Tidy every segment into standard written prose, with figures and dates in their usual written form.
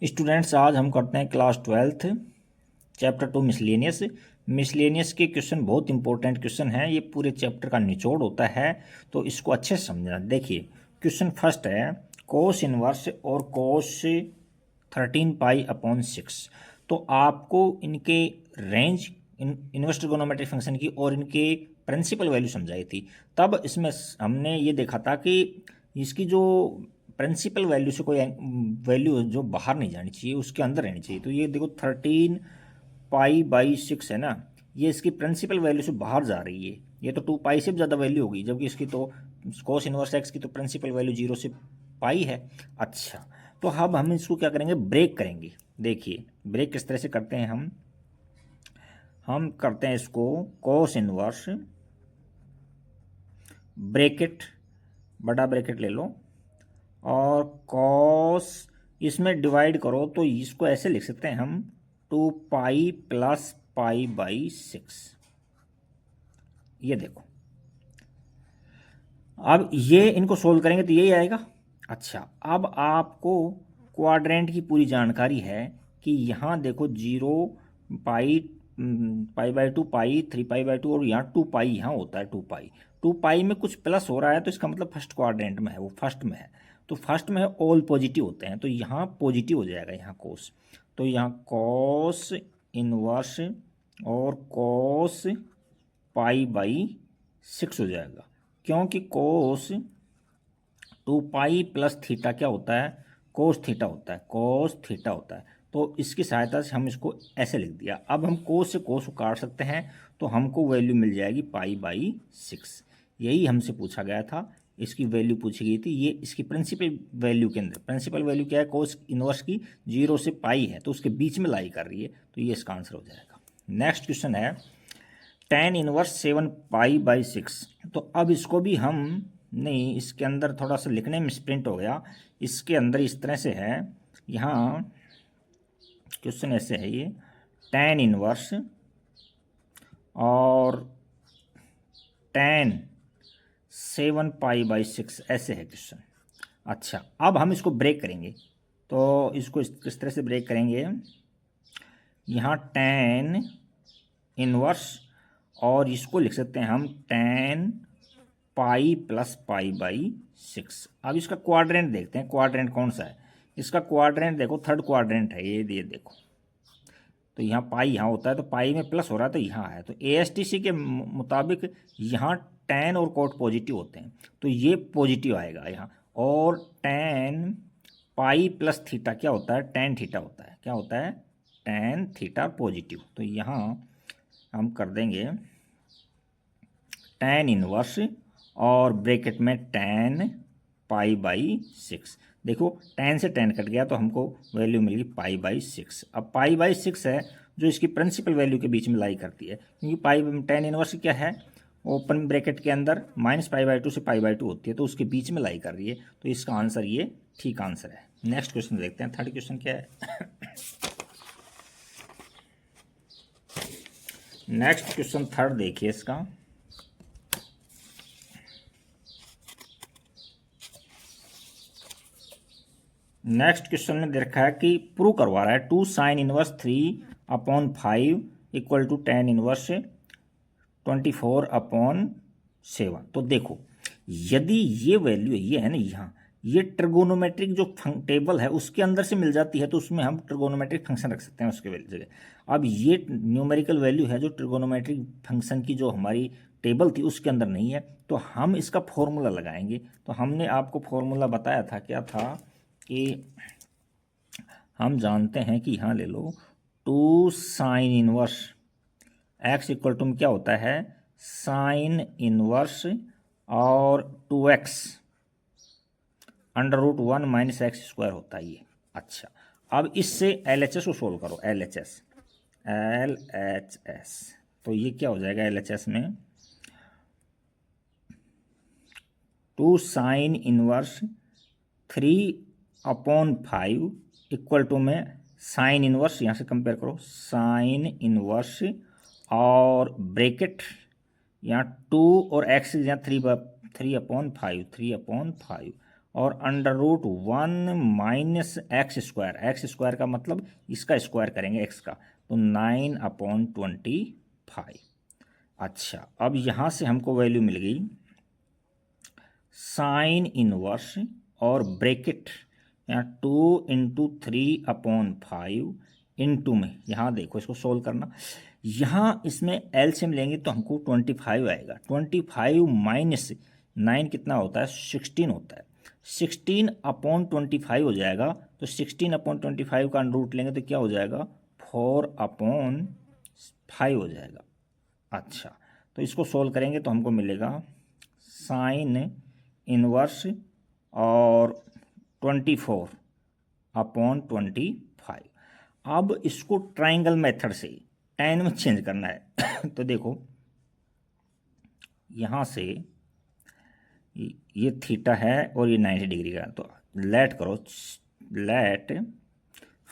Students, आज हम करते हैं class 12th chapter 2 miscellaneous. Miscellaneous के क्वेश्चन बहुत इंपॉर्टेंट क्वेश्चन हैं। ये पूरे चैप्टर का निचोड़ होता है, तो इसको अच्छे से समझना। देखिए, क्वेश्चन फर्स्ट है कोस इनवर्स और कोस 13π/6। तो आपको इनके रेंज, इनवर्स ट्रिगोनोमेट्रिक फंक्शन की और इनके प्रिंसिपल वैल्यू समझाई थी। तब इसमें हमने ये देखा था कि इसकी जो प्रिंसिपल वैल्यू से कोई वैल्यू जो बाहर नहीं जानी चाहिए, उसके अंदर रहनी चाहिए। तो ये देखो 13π/6 है ना, ये इसकी प्रिंसिपल वैल्यू से बाहर जा रही है। ये तो 2π से भी ज़्यादा वैल्यू होगी, जबकि इसकी तो कोस इनवर्स एक्स की तो प्रिंसिपल वैल्यू 0 से पाई है। अच्छा, तो अब हम इसको क्या करेंगे, ब्रेक करेंगे। देखिए ब्रेक किस तरह से करते हैं। हम करते हैं इसको कोस इनवर्स ब्रैकेट, बड़ा ब्रैकेट ले लो, और कॉस इसमें डिवाइड करो तो इसको ऐसे लिख सकते हैं हम 2π + π/6। ये देखो, अब ये इनको सोल्व करेंगे तो यही आएगा। अच्छा, अब आपको क्वाड्रेंट की पूरी जानकारी है कि यहाँ देखो 0 पाई π/2 पाई 3π/2 और यहाँ 2π यहाँ होता है 2π में कुछ प्लस हो रहा है, तो इसका मतलब फर्स्ट क्वाड्रेंट में है, वो फर्स्ट में है। तो फर्स्ट में है ऑल पॉजिटिव होते हैं, तो यहाँ पॉजिटिव हो जाएगा यहाँ कोस। तो यहाँ कॉस इनवर्स और कॉस π/6 हो जाएगा, क्योंकि कोस 2π + थीटा क्या होता है, कोस थीटा होता है, कोस थीटा होता है। तो इसकी सहायता से हम इसको ऐसे लिख दिया। अब हम कोस से कोस को काट सकते हैं, तो हमको वैल्यू मिल जाएगी π/6। यही हमसे पूछा गया था, इसकी वैल्यू पूछी गई थी। ये इसकी प्रिंसिपल वैल्यू के अंदर, प्रिंसिपल वैल्यू क्या है, कोस इनवर्स की 0 से पाई है, तो उसके बीच में लाई कर रही है, तो ये इसका आंसर हो जाएगा। नेक्स्ट क्वेश्चन है tan इनवर्स 7π/6। तो अब इसको भी हम नहीं, इसके अंदर थोड़ा सा लिखने में स्प्रिंट हो गया। इसके अंदर इस तरह से है, यहाँ क्वेश्चन ऐसे है, ये tan इनवर्स और tan 7π/6 ऐसे है क्वेश्चन। अच्छा, अब हम इसको ब्रेक करेंगे, तो इसको इस तरह से ब्रेक करेंगे। यहाँ tan इनवर्स और इसको लिख सकते हैं हम tan π + π/6। अब इसका क्वाड्रेंट देखते हैं, क्वाड्रेंट कौन सा है। इसका क्वाड्रेंट देखो, थर्ड क्वाड्रेंट है ये देखो। तो यहाँ पाई यहाँ होता है, तो पाई में प्लस हो रहा है, तो यहाँ है। तो ASTC के मुताबिक यहाँ tan और cot पॉजिटिव होते हैं, तो ये पॉजिटिव आएगा यहाँ। और tan π + थीटा क्या होता है, tan थीटा होता है। क्या होता है, tan थीटा पॉजिटिव। तो यहाँ हम कर देंगे tan इनवर्स और ब्रैकेट में tan π/6। देखो tan से tan कट गया, तो हमको वैल्यू मिल गई π/6। अब π/6 है जो इसकी प्रिंसिपल वैल्यू के बीच में लाई करती है, क्योंकि tan इनवर्स क्या है, ओपन ब्रैकेट के अंदर -π/2 से π/2 होती है, तो उसके बीच में लाई कर रही है। तो इसका आंसर ये ठीक आंसर है। नेक्स्ट क्वेश्चन देखते हैं, थर्ड क्वेश्चन क्या है। नेक्स्ट क्वेश्चन थर्ड देखिए इसका। नेक्स्ट क्वेश्चन में दे रखा है कि प्रूव करवा रहा है 2 sin इनवर्स 3/5 = tan इनवर्स 24/7। तो देखो, यदि ये वैल्यू ये है ना, यहाँ ये ट्रिगोनोमेट्रिक जो टेबल है उसके अंदर से मिल जाती है, तो उसमें हम ट्रिगोनोमेट्रिक फंक्शन रख सकते हैं उसके जगह। अब ये न्यूमेरिकल वैल्यू है जो ट्रिगोनोमेट्रिक फंक्शन की जो हमारी टेबल थी उसके अंदर नहीं है, तो हम इसका फॉर्मूला लगाएंगे। तो हमने आपको फॉर्मूला बताया था, क्या था कि हम जानते हैं कि यहाँ ले लो 2 sin इनवर्स x = क्या होता है, sin इनवर्स और 2x √1 - x² होता है ये। अच्छा, अब इससे LHS को सोल्व करो, LHS। तो ये क्या हो जाएगा LHS में, 2 sin इनवर्स 3/5 = में साइन इनवर्स, यहाँ से कंपेयर करो, साइन इनवर्स और ब्रैकेट यहाँ 2 और x यहाँ 3/5 और √1 माइनस एक्स स्क्वायर का मतलब इसका स्क्वायर करेंगे एक्स का, तो 9/25। अच्छा, अब यहाँ से हमको वैल्यू मिल गई साइन इनवर्स और ब्रैकेट यहाँ 2 × 3/5 इंटू में, यहाँ देखो इसको सोल्व करना, यहाँ इसमें एलसीएम लेंगे तो हमको 25 आएगा। 25 माइनस 9 कितना होता है, 16 होता है। 16/25 हो जाएगा, तो 16/25 का √ लेंगे तो क्या हो जाएगा, 4/5 हो जाएगा। अच्छा, तो इसको सोल्व करेंगे तो हमको मिलेगा साइन इनवर्स और 24/25। अब इसको ट्राइंगल मेथड से tan में चेंज करना है तो देखो यहाँ से ये थीटा है और ये 90 डिग्री का, तो लेट करो, लेट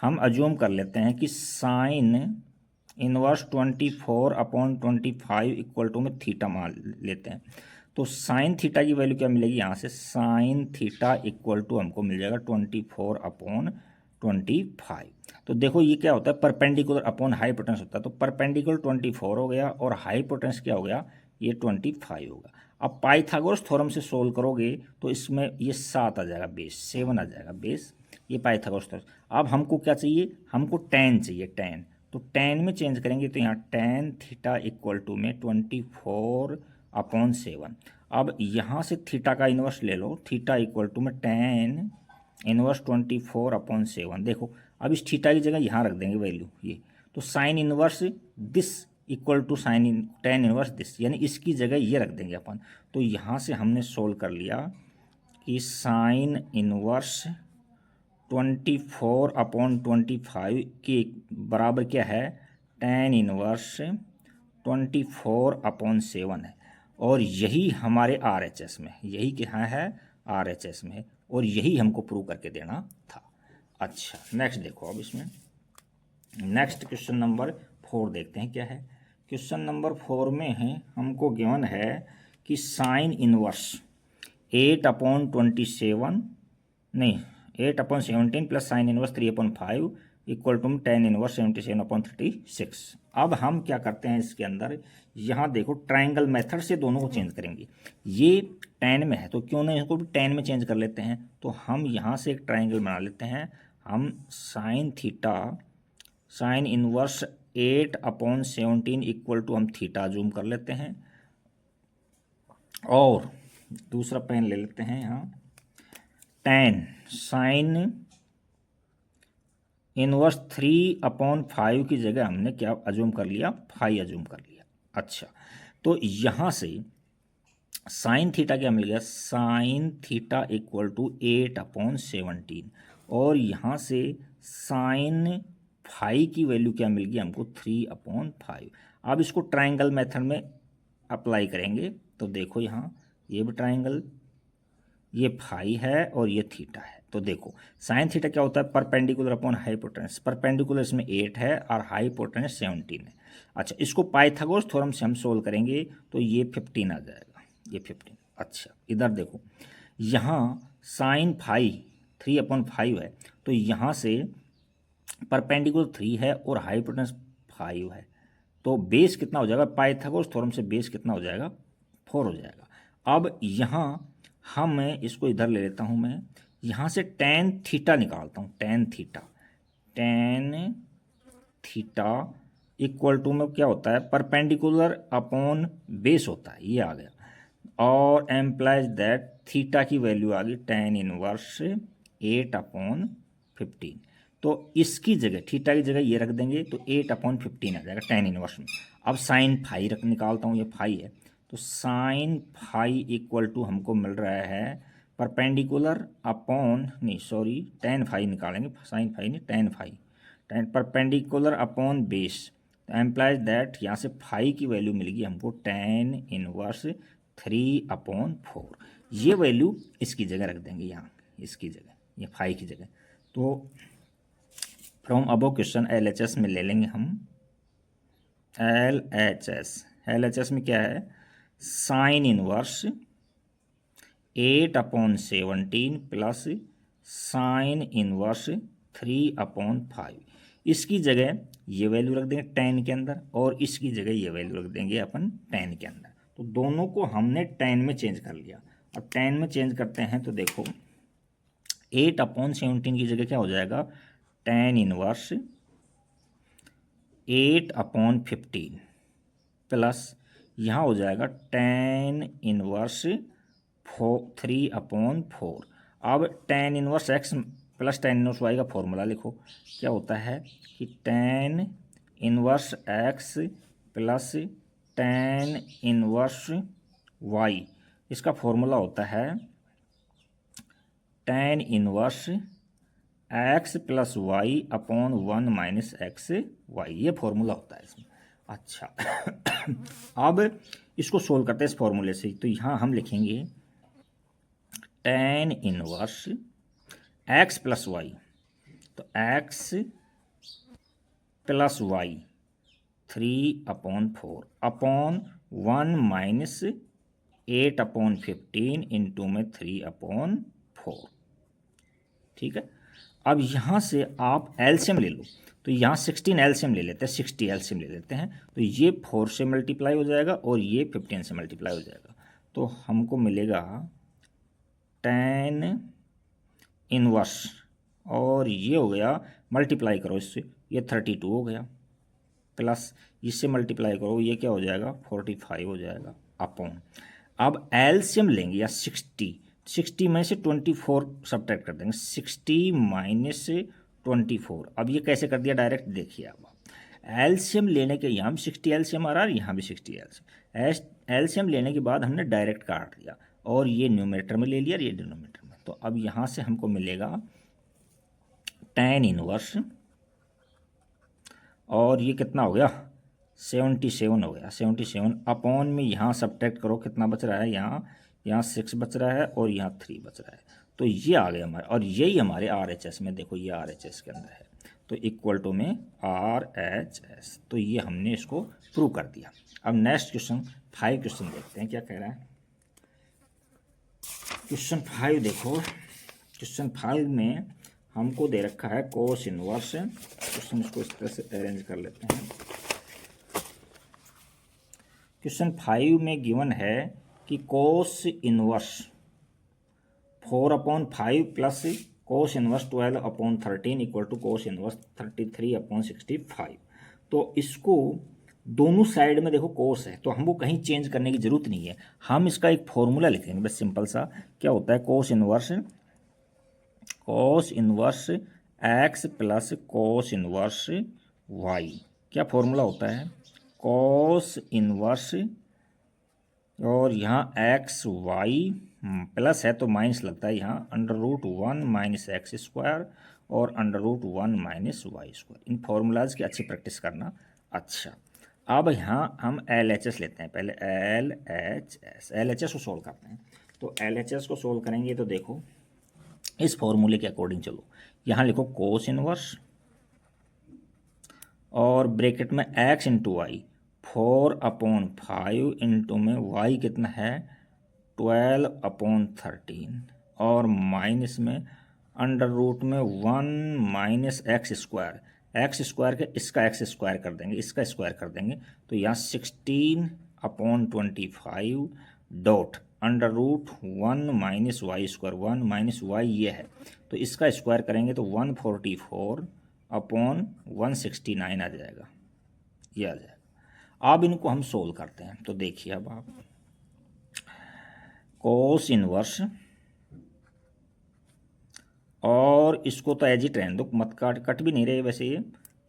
हम अज्यूम कर लेते हैं कि साइन इनवर्स 24/25 इक्वल टू में थीटा मान लेते हैं। तो साइन थीटा की वैल्यू क्या मिलेगी, यहाँ से साइन थीटा इक्वल टू हमको मिल जाएगा 24/25। तो देखो ये क्या होता है, परपेंडिकुलर अपॉन हाइपोटेनस होता है, तो परपेंडिकुलर 24 हो गया और हाइपोटेनस क्या हो गया, ये 25 होगा। अब पाइथागोरस थ्योरम से सोल्व करोगे तो इसमें ये 7 आ जाएगा, बेस 7 आ जाएगा बेस, ये पाइथागोरस थ्योरम। अब हमको क्या चाहिए, हमको tan चाहिए, tan, तो tan में चेंज करेंगे तो यहाँ tan थीटा इक्वल टू में 24/7। अब यहाँ से थीटा का इन्वर्स ले लो, थीटा इक्वल टू में tan इनवर्स 24/7। देखो अब इस थीटा की जगह यहाँ रख देंगे वैल्यू ये, तो sine inverse this equal to tan inverse this, यानी इसकी जगह ये रख देंगे अपन। तो यहाँ से हमने सोल्व कर लिया कि साइन इनवर्स 24/25 के बराबर क्या है, tan इनवर्स 24/7 है, और यही हमारे RHS में, यही क्या है RHS में, और यही हमको प्रूव करके देना था। अच्छा, नेक्स्ट देखो, अब इसमें नेक्स्ट क्वेश्चन नंबर 4 देखते हैं क्या है। क्वेश्चन नंबर 4 में है हमको गिवन है कि साइन इनवर्स 8/27 नहीं 8/17 plus sine inverse 3/5 equal to tan inverse 77/36। अब हम क्या करते हैं इसके अंदर, यहाँ देखो ट्राइंगल मेथड से दोनों को चेंज करेंगे। ये tan में है तो क्यों नहीं इसको भी tan में चेंज कर लेते हैं। तो हम यहाँ से एक ट्राइंगल बना लेते हैं, हम sine theta sine inverse 8/17 equal to हम थीटा जूम कर लेते हैं, और दूसरा पेन ले लेते हैं यहाँ tan साइन इनवर्स 3/5 की जगह हमने क्या अजूम कर लिया, 5 अजूम कर लिया। अच्छा, तो यहाँ से साइन थीटा क्या मिल गया, साइन थीटा इक्वल टू 8/17, और यहाँ से साइन फाई की वैल्यू क्या मिल गई हमको 3/5। अब इसको ट्राइंगल मेथड में अप्लाई करेंगे तो देखो यहाँ ये भी ट्राइंगल, ये फाई है और ये थीटा है। तो देखो साइन थीटा क्या होता है, परपेंडिकुलर अपॉन हाइपोटेनस, परपेंडिकुलर इसमें 8 है और हाइपोटेनस 17 है। अच्छा, इसको पाइथागोरस थ्योरम से हम सोल्व करेंगे तो ये 15 आ जाएगा, ये 15। अच्छा, इधर देखो यहाँ साइन फाई 3/5 है, तो यहाँ से परपेंडिकुलर 3 है और हाइपोटेनस 5 है, तो बेस कितना हो जाएगा, पाइथागोरस थ्योरम से बेस कितना हो जाएगा, 4 हो जाएगा। अब यहाँ हम मैं इसको इधर ले लेता हूँ, मैं यहाँ से tan थीटा निकालता हूँ, tan थीटा इक्वल टू में क्या होता है, परपेंडिकुलर अपॉन बेस होता है, ये आ गया, और एम्प्लाइज दैट थीटा की वैल्यू आ गई tan इनवर्स 8/15। तो इसकी जगह थीटा की जगह ये रख देंगे तो 8/15 आ जाएगा tan इनवर्स में। अब साइन फाई रख निकालता हूँ, ये फाई है, तो साइन फाई इक्वल टू हमको मिल रहा है परपेंडिकुलर अपॉन नहीं सॉरी tan फाई निकालेंगे, साइन फाई नहीं tan phi, tan perpendicular upon base, implies that यहाँ से फाई की वैल्यू मिलेगी हमको tan इनवर्स 3/4। ये वैल्यू इसकी जगह रख देंगे, यहाँ इसकी जगह, ये फाई की जगह। तो फ्रॉम अबव क्वेश्चन LHS में ले लेंगे हम LHS में क्या है, sign inverse 8/17 plus sine inverse 3/5। इसकी जगह ये वैल्यू रख देंगे tan के अंदर और इसकी जगह ये वैल्यू रख देंगे अपन tan के अंदर। तो दोनों को हमने tan में चेंज कर लिया। अब tan में चेंज करते हैं तो देखो 8/17 की जगह क्या हो जाएगा, tan इनवर्स 8/15 प्लस यहाँ हो जाएगा tan इनवर्स 3/4। अब tan inverse x plus tan inverse y का फॉर्मूला लिखो। क्या होता है कि tan inverse x plus tan inverse y, इसका फॉर्मूला होता है tan inverse x plus y upon 1 minus x y, ये फॉर्मूला होता है इसमें। अच्छा अब इसको सोल्व करते हैं इस फॉर्मूले से। तो यहाँ हम लिखेंगे tan inverse x plus y, तो x plus y 3/4 upon 1 minus 8/15 into में 3/4। ठीक है। अब यहाँ से आप एलसीएम ले लो, तो यहाँ 16 एलसीएम ले लेते हैं, 60 एलसीएम ले लेते हैं। तो ये 4 से मल्टीप्लाई हो जाएगा और ये 15 से मल्टीप्लाई हो जाएगा। तो हमको मिलेगा tan इनवर्स, और ये हो गया मल्टीप्लाई करो इससे, ये 32 हो गया, प्लस इससे मल्टीप्लाई करो ये क्या हो जाएगा 45 हो जाएगा अपॉन। अब एलसीएम लेंगे या 60 में से 24 सब्ट्रैक्ट कर देंगे, 60 माइनस 24। अब ये कैसे कर दिया डायरेक्ट देखिए। अब एलसीएम लेने के यहाँ भी 60 एलसीएम आ रहा है, यहाँ भी 60 एलसीएम। एलसीएम लेने के बाद हमने डायरेक्ट काट दिया और ये न्यूमरेटर में ले लिया और ये डिनोमिनेटर में। तो अब यहाँ से हमको मिलेगा tan इनवर्स, और ये कितना हो गया 77 हो गया, 77 अपॉन में यहाँ सब्ट्रैक्ट करो कितना बच रहा है, यहाँ 6 बच रहा है और यहाँ 3 बच रहा है। तो ये आ गया हमारे, और यही हमारे RHS में देखो ये RHS के अंदर है, तो इक्वल टू में RHS। तो ये हमने इसको प्रूव कर दिया। अब नेक्स्ट क्वेश्चन 5 क्वेश्चन देखते हैं क्या कह रहा है। क्वेश्चन 5 देखो, क्वेश्चन 5 में हमको दे रखा है कोस इनवर्स। क्वेश्चन इसको इस तरह से अरेंज कर लेते हैं। क्वेश्चन 5 में गिवन है कि cos inverse 4/5 plus cos inverse 12/13 equal to cos inverse 33/65। तो इसको दोनों साइड में देखो कोस है, तो हमको कहीं चेंज करने की जरूरत नहीं है। हम इसका एक फॉर्मूला लिखेंगे बस सिंपल सा। क्या होता है cos inverse x plus cos inverse y। क्या फॉर्मूला होता है कोस इनवर्स, और यहाँ एक्स वाई प्लस है तो माइनस लगता है यहाँ √1 माइनस एक्स स्क्वायर और √1 माइनस वाई स्क्वायर। इन फॉर्मूलाज की अच्छी प्रैक्टिस करना। अच्छा अब यहाँ हम LHS लेते हैं, पहले LHS को सोल्व करते हैं। तो LHS को सोल्व करेंगे तो देखो इस फॉर्मूले के अकॉर्डिंग चलो, यहाँ लिखो कोस इनवर्स और ब्रैकेट में x इंटू वाई 4/5 इंटू में y कितना है 12/13 और माइनस में √1 माइनस एक्स स्क्वायर के इसका एक्स स्क्वायर कर देंगे, इसका स्क्वायर कर देंगे। तो यहाँ 16/25 dot √1 minus y square, 1 minus y ये है, तो इसका स्क्वायर करेंगे तो 144/169 आ जाएगा, ये आ जाएगा। अब इनको हम सोल्व करते हैं। तो देखिए अब आप कोस इनवर्स, और इसको तो एज इट रहने दो, मत कट भी नहीं रहे वैसे,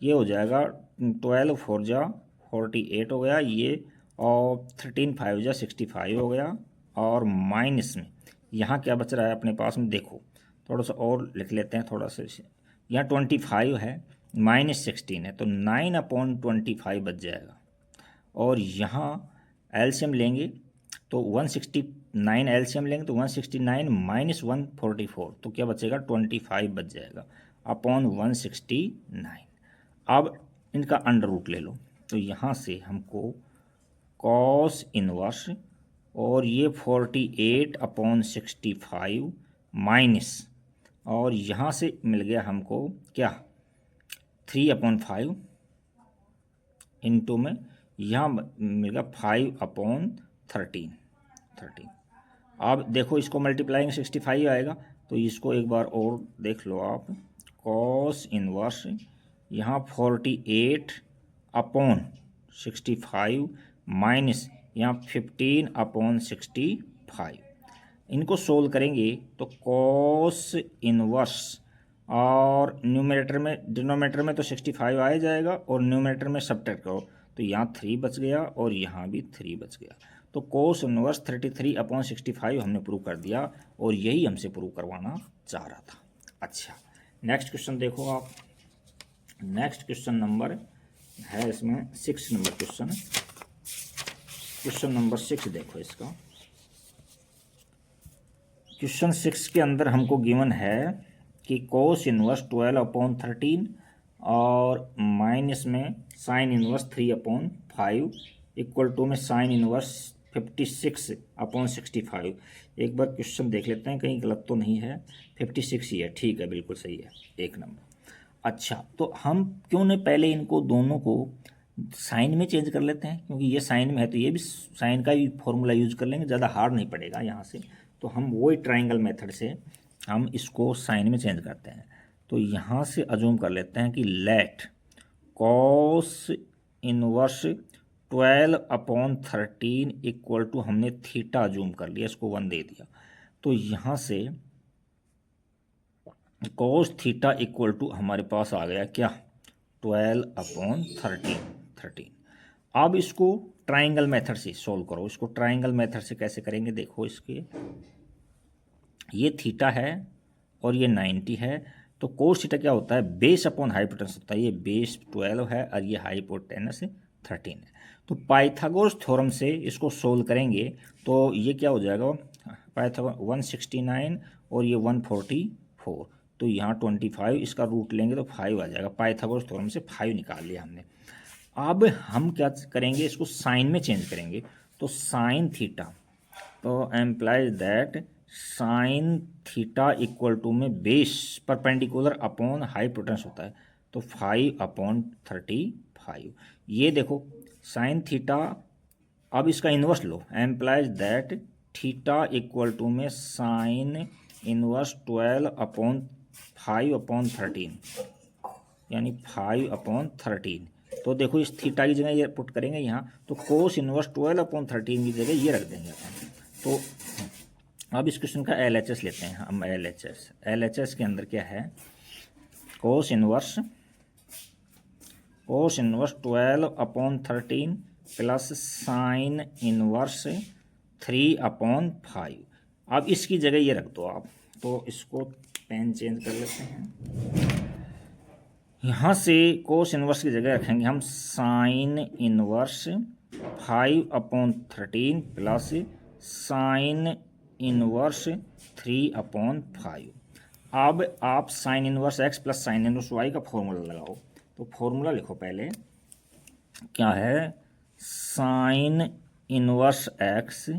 ये हो जाएगा 12 4 जा 48 हो गया ये, और 13 5 जा 65 हो गया, और माइनस में यहाँ क्या बच रहा है अपने पास में देखो, थोड़ा सा और लिख लेते हैं थोड़ा सा। यहाँ 25 है माइनस 16 है तो 9/25 बच जाएगा, और यहाँ एलसीएम लेंगे तो 169 एलसीएम लेंगे तो 169 माइनस 144, तो क्या बचेगा 25 बच जाएगा अपॉन 169। अब इनका अंडर रूट ले लो, तो यहाँ से हमको कॉस इनवर्स और ये 48/65 माइनस, और यहाँ से मिल गया हमको क्या 3/5 इंटू में यहाँ मिल गया 5/13। अब देखो इसको मल्टीप्लाइंग 65 आएगा, तो इसको एक बार और देख लो आप। कॉस इनवर्स यहाँ 48/65 माइनस यहाँ 15/65। इनको सोल्व करेंगे तो कॉस इनवर्स, और न्यूमरेटर में डिनोमिनेटर में तो 65 आ जाएगा, और न्यूमरेटर में सब्ट्रैक्ट करो तो यहाँ 3 बच गया और यहाँ भी 3 बच गया। तो कोस इनवर्स 33/65 हमने प्रूव कर दिया, और यही हमसे प्रूव करवाना चाह रहा था। अच्छा, नेक्स्ट क्वेश्चन देखो आप। नेक्स्ट क्वेश्चन नंबर है इसमें 6 नंबर क्वेश्चन। क्वेश्चन नंबर 6 देखो इसका। क्वेश्चन 6 के अंदर हमको गिवन है कि कोस इनवर्स 12/13 और माइनस में साइन इनवर्स 3/5 इक्वल टू में साइन इनवर्स 56/65। एक बार क्वेश्चन देख लेते हैं कहीं गलत तो नहीं है। 56 ही है, ठीक है, बिल्कुल सही है, एक नंबर। अच्छा, तो हम क्यों नहीं पहले इनको दोनों को साइन में चेंज कर लेते हैं, क्योंकि ये साइन में है तो ये भी साइन का ही फॉर्मूला यूज कर लेंगे, ज़्यादा हार्ड नहीं पड़ेगा यहाँ से। तो हम वही ट्राइंगल मेथड से हम इसको साइन में चेंज करते हैं। तो यहाँ से अजूम कर लेते हैं कि let cos inverse 12/13 equal to, हमने थीटा अजूम कर लिया, इसको 1 दे दिया। तो यहाँ से कॉस थीटा इक्वल टू हमारे पास आ गया क्या 12/13। अब इसको ट्राइंगल मेथड से सोल्व करो। इसको ट्राइंगल मेथड से कैसे करेंगे देखो। इसके ये थीटा है और ये 90 है, तो कोस थीटा क्या होता है, बेस अपॉन हाइपोटेनस होता है। ये बेस 12 है और ये हाइपोटेनस 13 है। तो पाइथागोरस थ्योरम से इसको सोल्व करेंगे तो ये क्या हो जाएगा, पाइथागोरस 169 और ये 144, तो यहाँ 25, इसका रूट लेंगे तो 5 आ जाएगा। पाइथागोरस थ्योरम से 5 निकाल लिया हमने। अब हम क्या करेंगे, इसको साइन में चेंज करेंगे। तो साइन थीटा, तो implies that sine theta equal to में बेस परपेंडिकुलर अपॉन हाइपोटेनस होता है, तो 5/35। ये देखो साइन थीटा, अब इसका इन्वर्स लो, implies that theta equal to में साइन इन्वर्स 12/5/13, यानी 5/13। तो देखो इस थीटा की जगह ये पुट करेंगे यहाँ, तो कोस इन्वर्स 12/13 की जगह ये रख देंगे अपन। तो अब इस क्वेश्चन का LHS लेते हैं हम। LHS के अंदर क्या है, कोस इन्वर्स 12/13 प्लस साइन इन्वर्स 3/5। अब इसकी जगह ये रख दो आप। तो इसको पेन चेंज कर लेते हैं। यहाँ से कोस इन्वर्स की जगह रखेंगे हम sine inverse 5/13 plus sine inverse 3/5। अब आप sine inverse x plus sine inverse y का फॉर्मूला लगाओ। तो फॉर्मूला लिखो पहले, क्या है, sine inverse x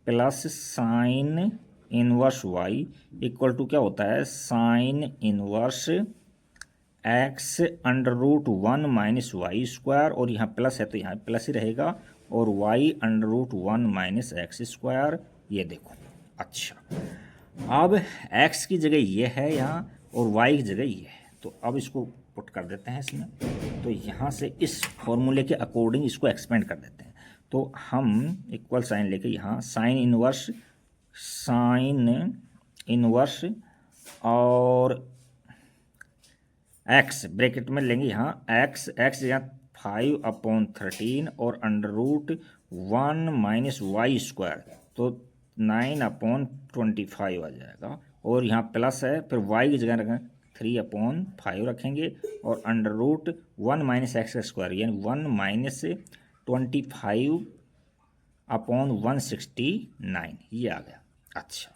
plus sine inverse y equal to क्या होता है, sine inverse x √1 minus y square, और यहाँ प्लस है तो यहाँ प्लस ही रहेगा, और y √1 माइनस एक्स स्क्वायर। ये देखो। अच्छा, अब x की जगह ये है यहाँ और y की जगह ये है, तो अब इसको पुट कर देते हैं इसमें। तो यहाँ से इस फॉर्मूले के अकॉर्डिंग इसको एक्सपेंड कर देते हैं। तो हम इक्वल साइन लेके यहाँ साइन इनवर्स और x ब्रैकेट में लेंगे यहाँ x यहाँ 5/13 और √1 माइनस वाई स्क्वायर, तो 9/25 आ जाएगा, और यहाँ प्लस है, फिर y की जगह रखें 3/5 रखेंगे, और √1 माइनस एक्स स्क्वायर यानी 1 माइनस 25/169, ये आ गया। अच्छा,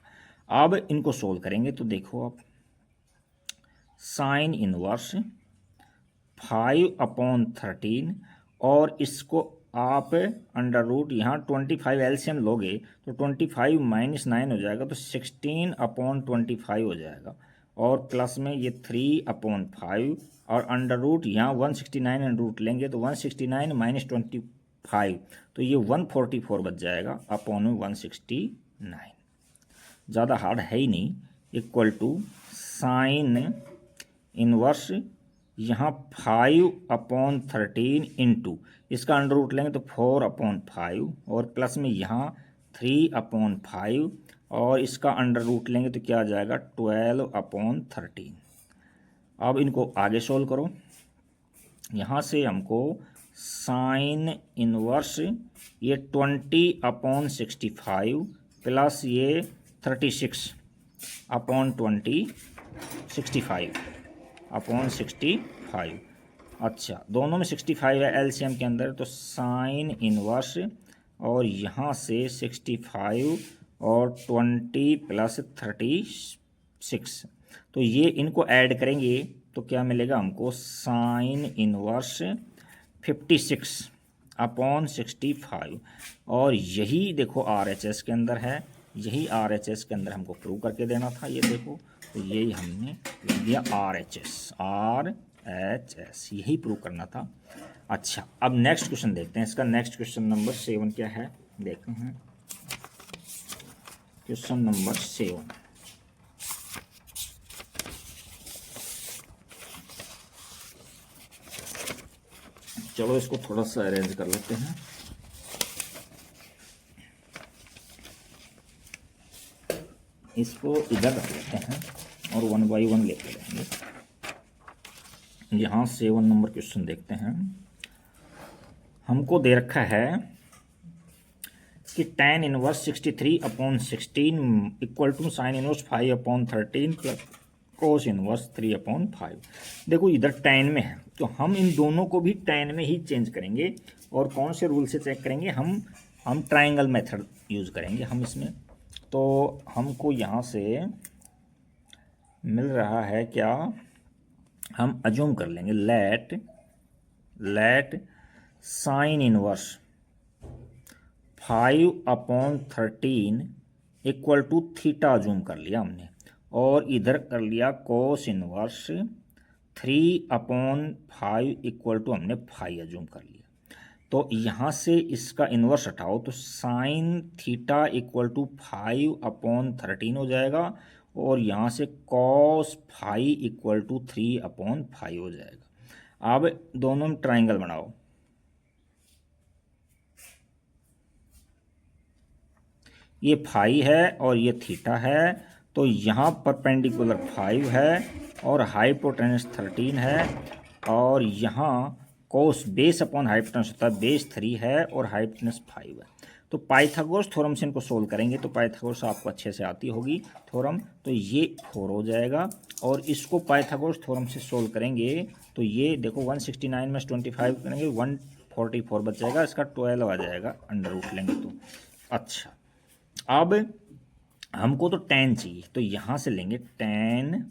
अब इनको सोल्व करेंगे तो देखो आप, साइन इनवर्स 5/13 और इसको आप अंडर रूट यहाँ 25 एलसीएम लोगे तो 25 माइनस 9 हो जाएगा, तो 16/25 हो जाएगा, और प्लस में ये 3/5, और अंडर रूट यहाँ 169 अंडर रूट लेंगे तो 169 माइनस 25, तो ये 144 बच जाएगा अपॉन में 169। ज़्यादा हार्ड है ही नहीं। इक्वल टू साइन इनवर्स यहाँ 5/13 इंटू इसका अंडर रूट लेंगे तो 4/5, और प्लस में यहाँ 3/5, और इसका अंडर रूट लेंगे तो क्या आ जाएगा 12/13। अब इनको आगे सोल्व करो। यहाँ से हमको साइन इनवर्स ये 20/65 प्लस ये 36/65 अच्छा, दोनों में 65 है एलसीएम के अंदर, तो साइन इनवर्स और यहाँ से 65 और 20 प्लस 36, तो ये इनको ऐड करेंगे तो क्या मिलेगा हमको, साइन इनवर्स 56/65, और यही देखो RHS के अंदर है, यही RHS के अंदर हमको प्रूव करके देना था। ये देखो, तो यही हमने लिख दिया RHS, यही प्रूव करना था। अच्छा, अब नेक्स्ट क्वेश्चन देखते हैं। इसका नेक्स्ट क्वेश्चन नंबर 7 क्या है देखते हैं। क्वेश्चन नंबर 7, चलो इसको थोड़ा सा अरेंज कर लेते हैं। इसको इधर रख लेते हैं और 1 बाई 1 लेते रहेंगे। यहाँ 7 नंबर क्वेश्चन देखते हैं। हमको दे रखा है कि tan inverse 63/16 equal to sine inverse 5/13 plus cos inverse 3/5। देखो इधर tan में है तो हम इन दोनों को भी tan में ही चेंज करेंगे, और कौन से रूल से चेक करेंगे, हम ट्रायंगल मेथड यूज़ करेंगे हम इसमें। तो हमको यहाँ से मिल रहा है क्या, हम अज्यूम कर लेंगे, let sine inverse 5/13 equal to theta assume कर लिया हमने, और इधर कर लिया कोस इनवर्स 3/5 इक्वल टू हमने फाई अज्यूम कर लिया। तो यहाँ से इसका इन्वर्स हटाओ तो साइन थीटा इक्वल टू 5/13 हो जाएगा, और यहाँ से कॉस फाई इक्वल टू 3/5 हो जाएगा। अब दोनों में ट्राइंगल बनाओ। ये फाई है और ये थीटा है, तो यहाँ परपेंडिकुलर 5 है और हाइपोटेनस 13 है, और यहाँ कोस बेस अपॉन हाइपोटेनस होता है, बेस 3 है और हाइपोटेनस 5 है। तो पाइथागोरस थ्योरम से इनको सोल्व करेंगे, तो पाइथागोरस आपको अच्छे से आती होगी थ्योरम, तो ये 4 हो जाएगा। और इसको पाइथागोरस थ्योरम से सोल्व करेंगे तो ये देखो 169 में 25 करेंगे 144 बच जाएगा, इसका 12 आ जाएगा अंडर रूट लेंगे तो। अच्छा, अब हमको तो tan चाहिए, तो यहाँ से लेंगे tan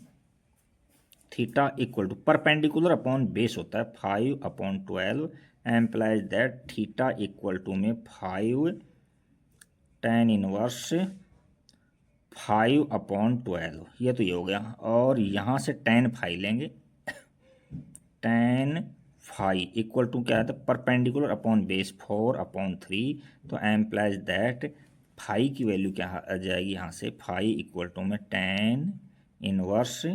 theta equal to perpendicular upon base होता है 5/12 implies that theta equal to में 5 tan इनवर्स 5/12, ये तो ये हो गया। और यहाँ से tan फाई लेंगे, tan फाई इक्वल टू क्या है, परपेंडिकुलर अपॉन बेस 4/3, तो एम्प्लाइज दैट फाई की वैल्यू क्या आ जाएगी, यहाँ से फाई इक्वल टू में tan इनवर्स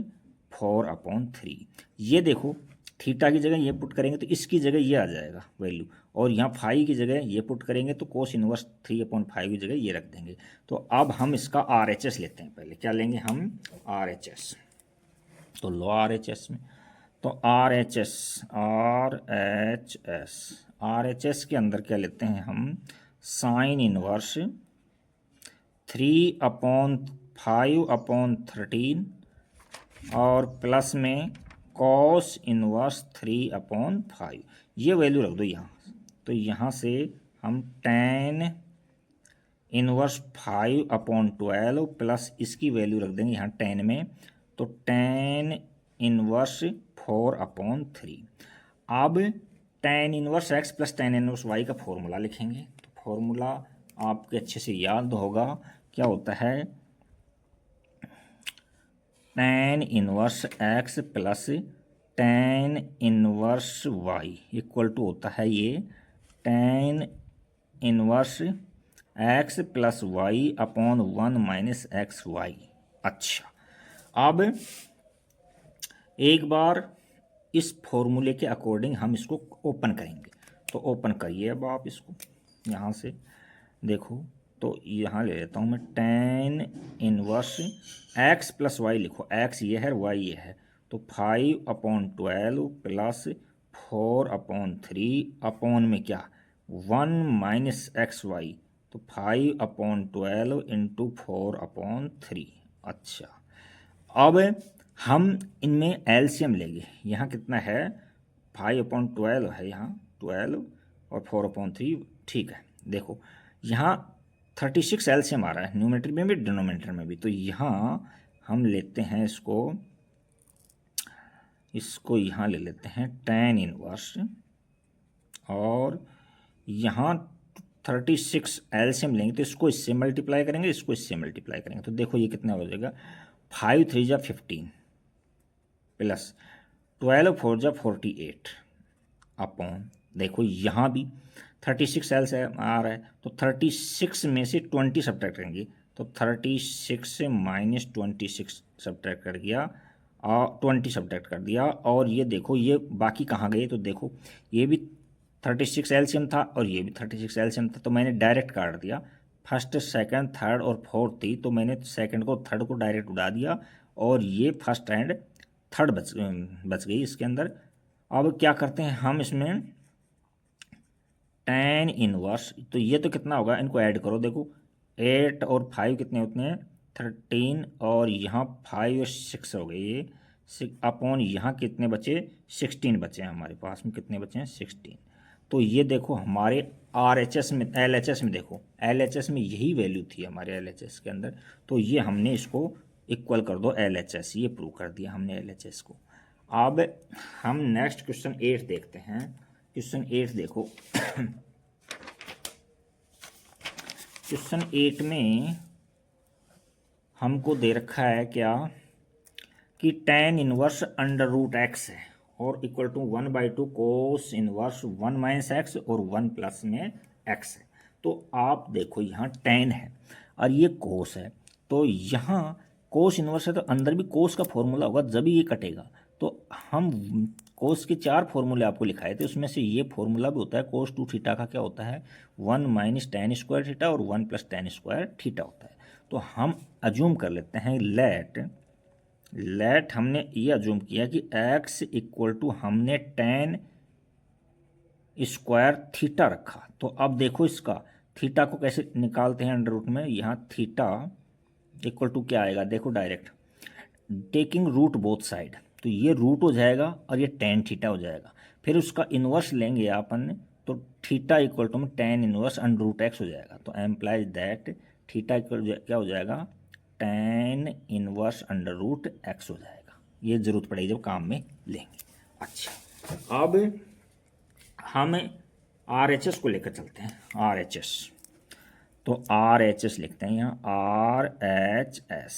4/3। ये देखो थीटा की जगह ये पुट करेंगे तो इसकी जगह ये आ जाएगा वैल्यू, और यहाँ फाई की जगह ये पुट करेंगे तो कोस इनवर्स 3/5 की जगह ये रख देंगे। तो अब हम इसका RHS लेते हैं। पहले क्या लेंगे हम, RHS। तो लो RHS में, तो RHS के अंदर क्या लेते हैं हम, साइन इनवर्स 3/5/13 और प्लस में कॉस इनवर्स 3/5, ये वैल्यू रख दो यहाँ। तो यहाँ से हम tan इनवर्स 5/12 प्लस इसकी वैल्यू रख देंगे यहाँ tan में, तो tan इनवर्स 4/3। अब tan inverse x plus tan inverse y का फॉर्मूला लिखेंगे। तो फॉर्मूला आपके अच्छे से याद होगा, क्या होता है, tan inverse x plus tan inverse y equal to होता है ये tan inverse x plus y upon 1 minus x y. अच्छा, अब एक बार इस फॉर्मूले के अकॉर्डिंग हम इसको ओपन करेंगे। तो ओपन करिए अब आप इसको यहाँ से देखो। तो यहाँ ले लेता हूँ मैं tan inverse x plus y, लिखो x ये है y ये है, तो 5/12 प्लस 4/3 अपॉन में क्या 1 माइनस एक्स वाई, तो 5/12 इंटू 4/3। अच्छा, अब हम इनमें एलसीएम लेंगे। यहाँ कितना है 5/12 है, यहाँ 12 और 4/3, ठीक है। देखो यहाँ 36 एलसीएम आ रहा है, न्यूमेरेटर में भी डिनोमिनेटर में भी। तो यहाँ हम लेते हैं इसको यहाँ ले लेते हैं tan इनवर्स, और यहाँ 36 एलसीएम लेंगे तो इसको इससे मल्टीप्लाई करेंगे, इसको इससे मल्टीप्लाई करेंगे। तो देखो ये कितना हो जाएगा, 5 3 जा 15 प्लस 12 4 जा 48 अपॉन, देखो यहाँ भी 36 एलसीएम आ रहा है, तो 36 में से 20 सब्ट्रैक्ट करेंगे, तो 36 से माइनस 26 सब्ट्रैक्ट कर दिया और 20 सब्ट्रैक्ट कर दिया। और ये देखो ये बाकी कहाँ गए, तो देखो ये भी 36 एलसीएम था और ये भी 36 एलसीएम था, तो मैंने डायरेक्ट काट दिया। फर्स्ट सेकंड थर्ड और फोर्थ थी, तो मैंने सेकंड को थर्ड को डायरेक्ट उड़ा दिया, और ये फर्स्ट एंड थर्ड बच गई इसके अंदर। अब क्या करते हैं हम इसमें tan इनवर्स, तो ये तो कितना होगा, इनको ऐड करो। देखो 8 और 5 कितने होते हैं 13, और यहाँ 5 और 6 हो गए ये 6 अपॉन यहाँ कितने बचे 16 बचे हैं हमारे पास में, कितने बचे हैं 16। तो ये देखो हमारे RHS में LHS में, देखो LHS में यही वैल्यू थी हमारे LHS के अंदर, तो ये हमने इसको इक्वल कर दो LHS, ये प्रूव कर दिया हमने LHS को। अब हम नेक्स्ट क्वेश्चन 8 देखते हैं। क्वेश्चन 8 देखो क्वेश्चन 8 में हमको दे रखा है क्या कि tan inverse under root x है और equal to 1/2 cos inverse 1 minus x और 1 प्लस में एक्स है। तो आप देखो यहाँ tan है और ये कोस है, तो यहाँ कोस इनवर्स है तो अंदर भी कोस का फॉर्मूला होगा जब ही ये कटेगा। तो हम कोस के 4 फॉर्मूले आपको लिखाए थे, उसमें से ये फॉर्मूला भी होता है। कोस 2 थीटा का क्या होता है 1 माइनस tan स्क्वायर थीटा और 1 प्लस tan स्क्वायर थीटा होता है। तो हम अज्यूम कर लेते हैं लेट हमने ये अज्यूम किया कि x इक्वल टू हमने tan स्क्वायर थीटा रखा। तो अब देखो इसका थीटा को कैसे निकालते हैं अंडर रूट में। यहाँ थीटा इक्वल टू क्या आएगा, देखो direct taking root both side, तो ये रूट हो जाएगा और ये tan थीटा हो जाएगा। फिर उसका इन्वर्स लेंगे अपन, तो थीटा इक्वल टू में tan inverse under root x हो जाएगा। तो एम्प्लाइज दैट थीटा इक्वल क्या हो जाएगा tan inverse under root x हो जाएगा। ये ज़रूरत पड़ेगी जब काम में लेंगे। अच्छा, अब हम RHS को लेकर चलते हैं। RHS, तो RHS लिखते हैं यहाँ RHS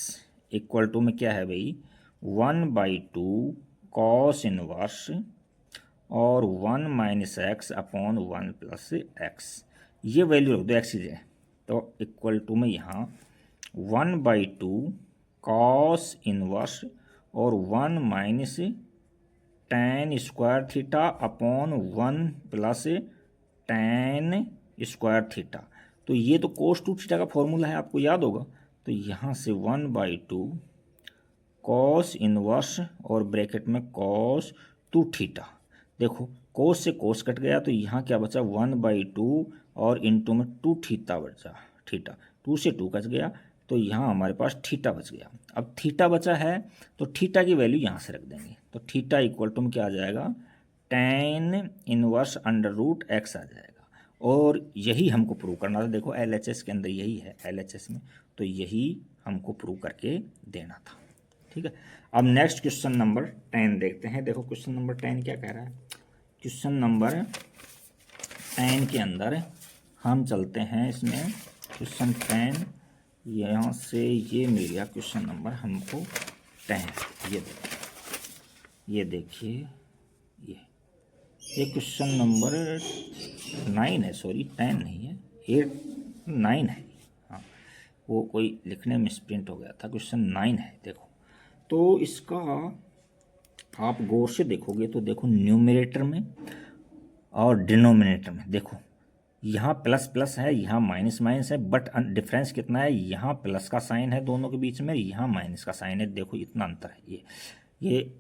इक्वल टू में क्या है भाई 1/2 कॉस इनवर्स और 1 minus x upon 1 plus x, ये वैल्यू रख दो एक्स की। तो इक्वल टू में यहाँ 1/2 कॉस इनवर्स और 1 minus tan square theta upon 1 plus tan square theta. तो ये तो कोस 2 थीटा का फॉर्मूला है, आपको याद होगा। तो यहाँ से 1/2 कॉस इनवर्स और ब्रैकेट में कॉस 2 थीटा। देखो कोस से कोस कट गया, तो यहाँ क्या बचा 1/2 और इंटू में 2 थीटा बचा, थीटा 2 से 2 कट गया, तो यहाँ हमारे पास थीटा बच गया। अब थीटा बचा है तो थीटा की वैल्यू यहाँ से रख देंगे, तो थीटा इक्वल टू में क्या आ जाएगा tan inverse under root X आ जाएगा। और यही हमको प्रूव करना था। देखो LHS के अंदर यही है, LHS में, तो यही हमको प्रूव करके देना था। ठीक है, अब नेक्स्ट क्वेश्चन नंबर 10 देखते हैं। देखो क्वेश्चन नंबर 10 क्या कह रहा है, क्वेश्चन नंबर 10 के अंदर हम चलते हैं। इसमें क्वेश्चन 10 यहाँ से ये मिल गया क्वेश्चन नंबर हमको 10। ये देखिए ये क्वेश्चन नंबर 9 है, सॉरी 10 नहीं है, 8 9 है। हाँ, वो कोई लिखने में स्प्रिंट हो गया था। क्वेश्चन 9 है। देखो तो इसका आप गौर से देखोगे तो देखो न्यूमरेटर में और डिनोमिनेटर में देखो, यहाँ प्लस प्लस है, यहाँ माइनस माइनस है, बट डिफरेंस कितना है, यहाँ प्लस का साइन है दोनों के बीच में, यहाँ माइनस का साइन है। देखो इतना अंतर है ये।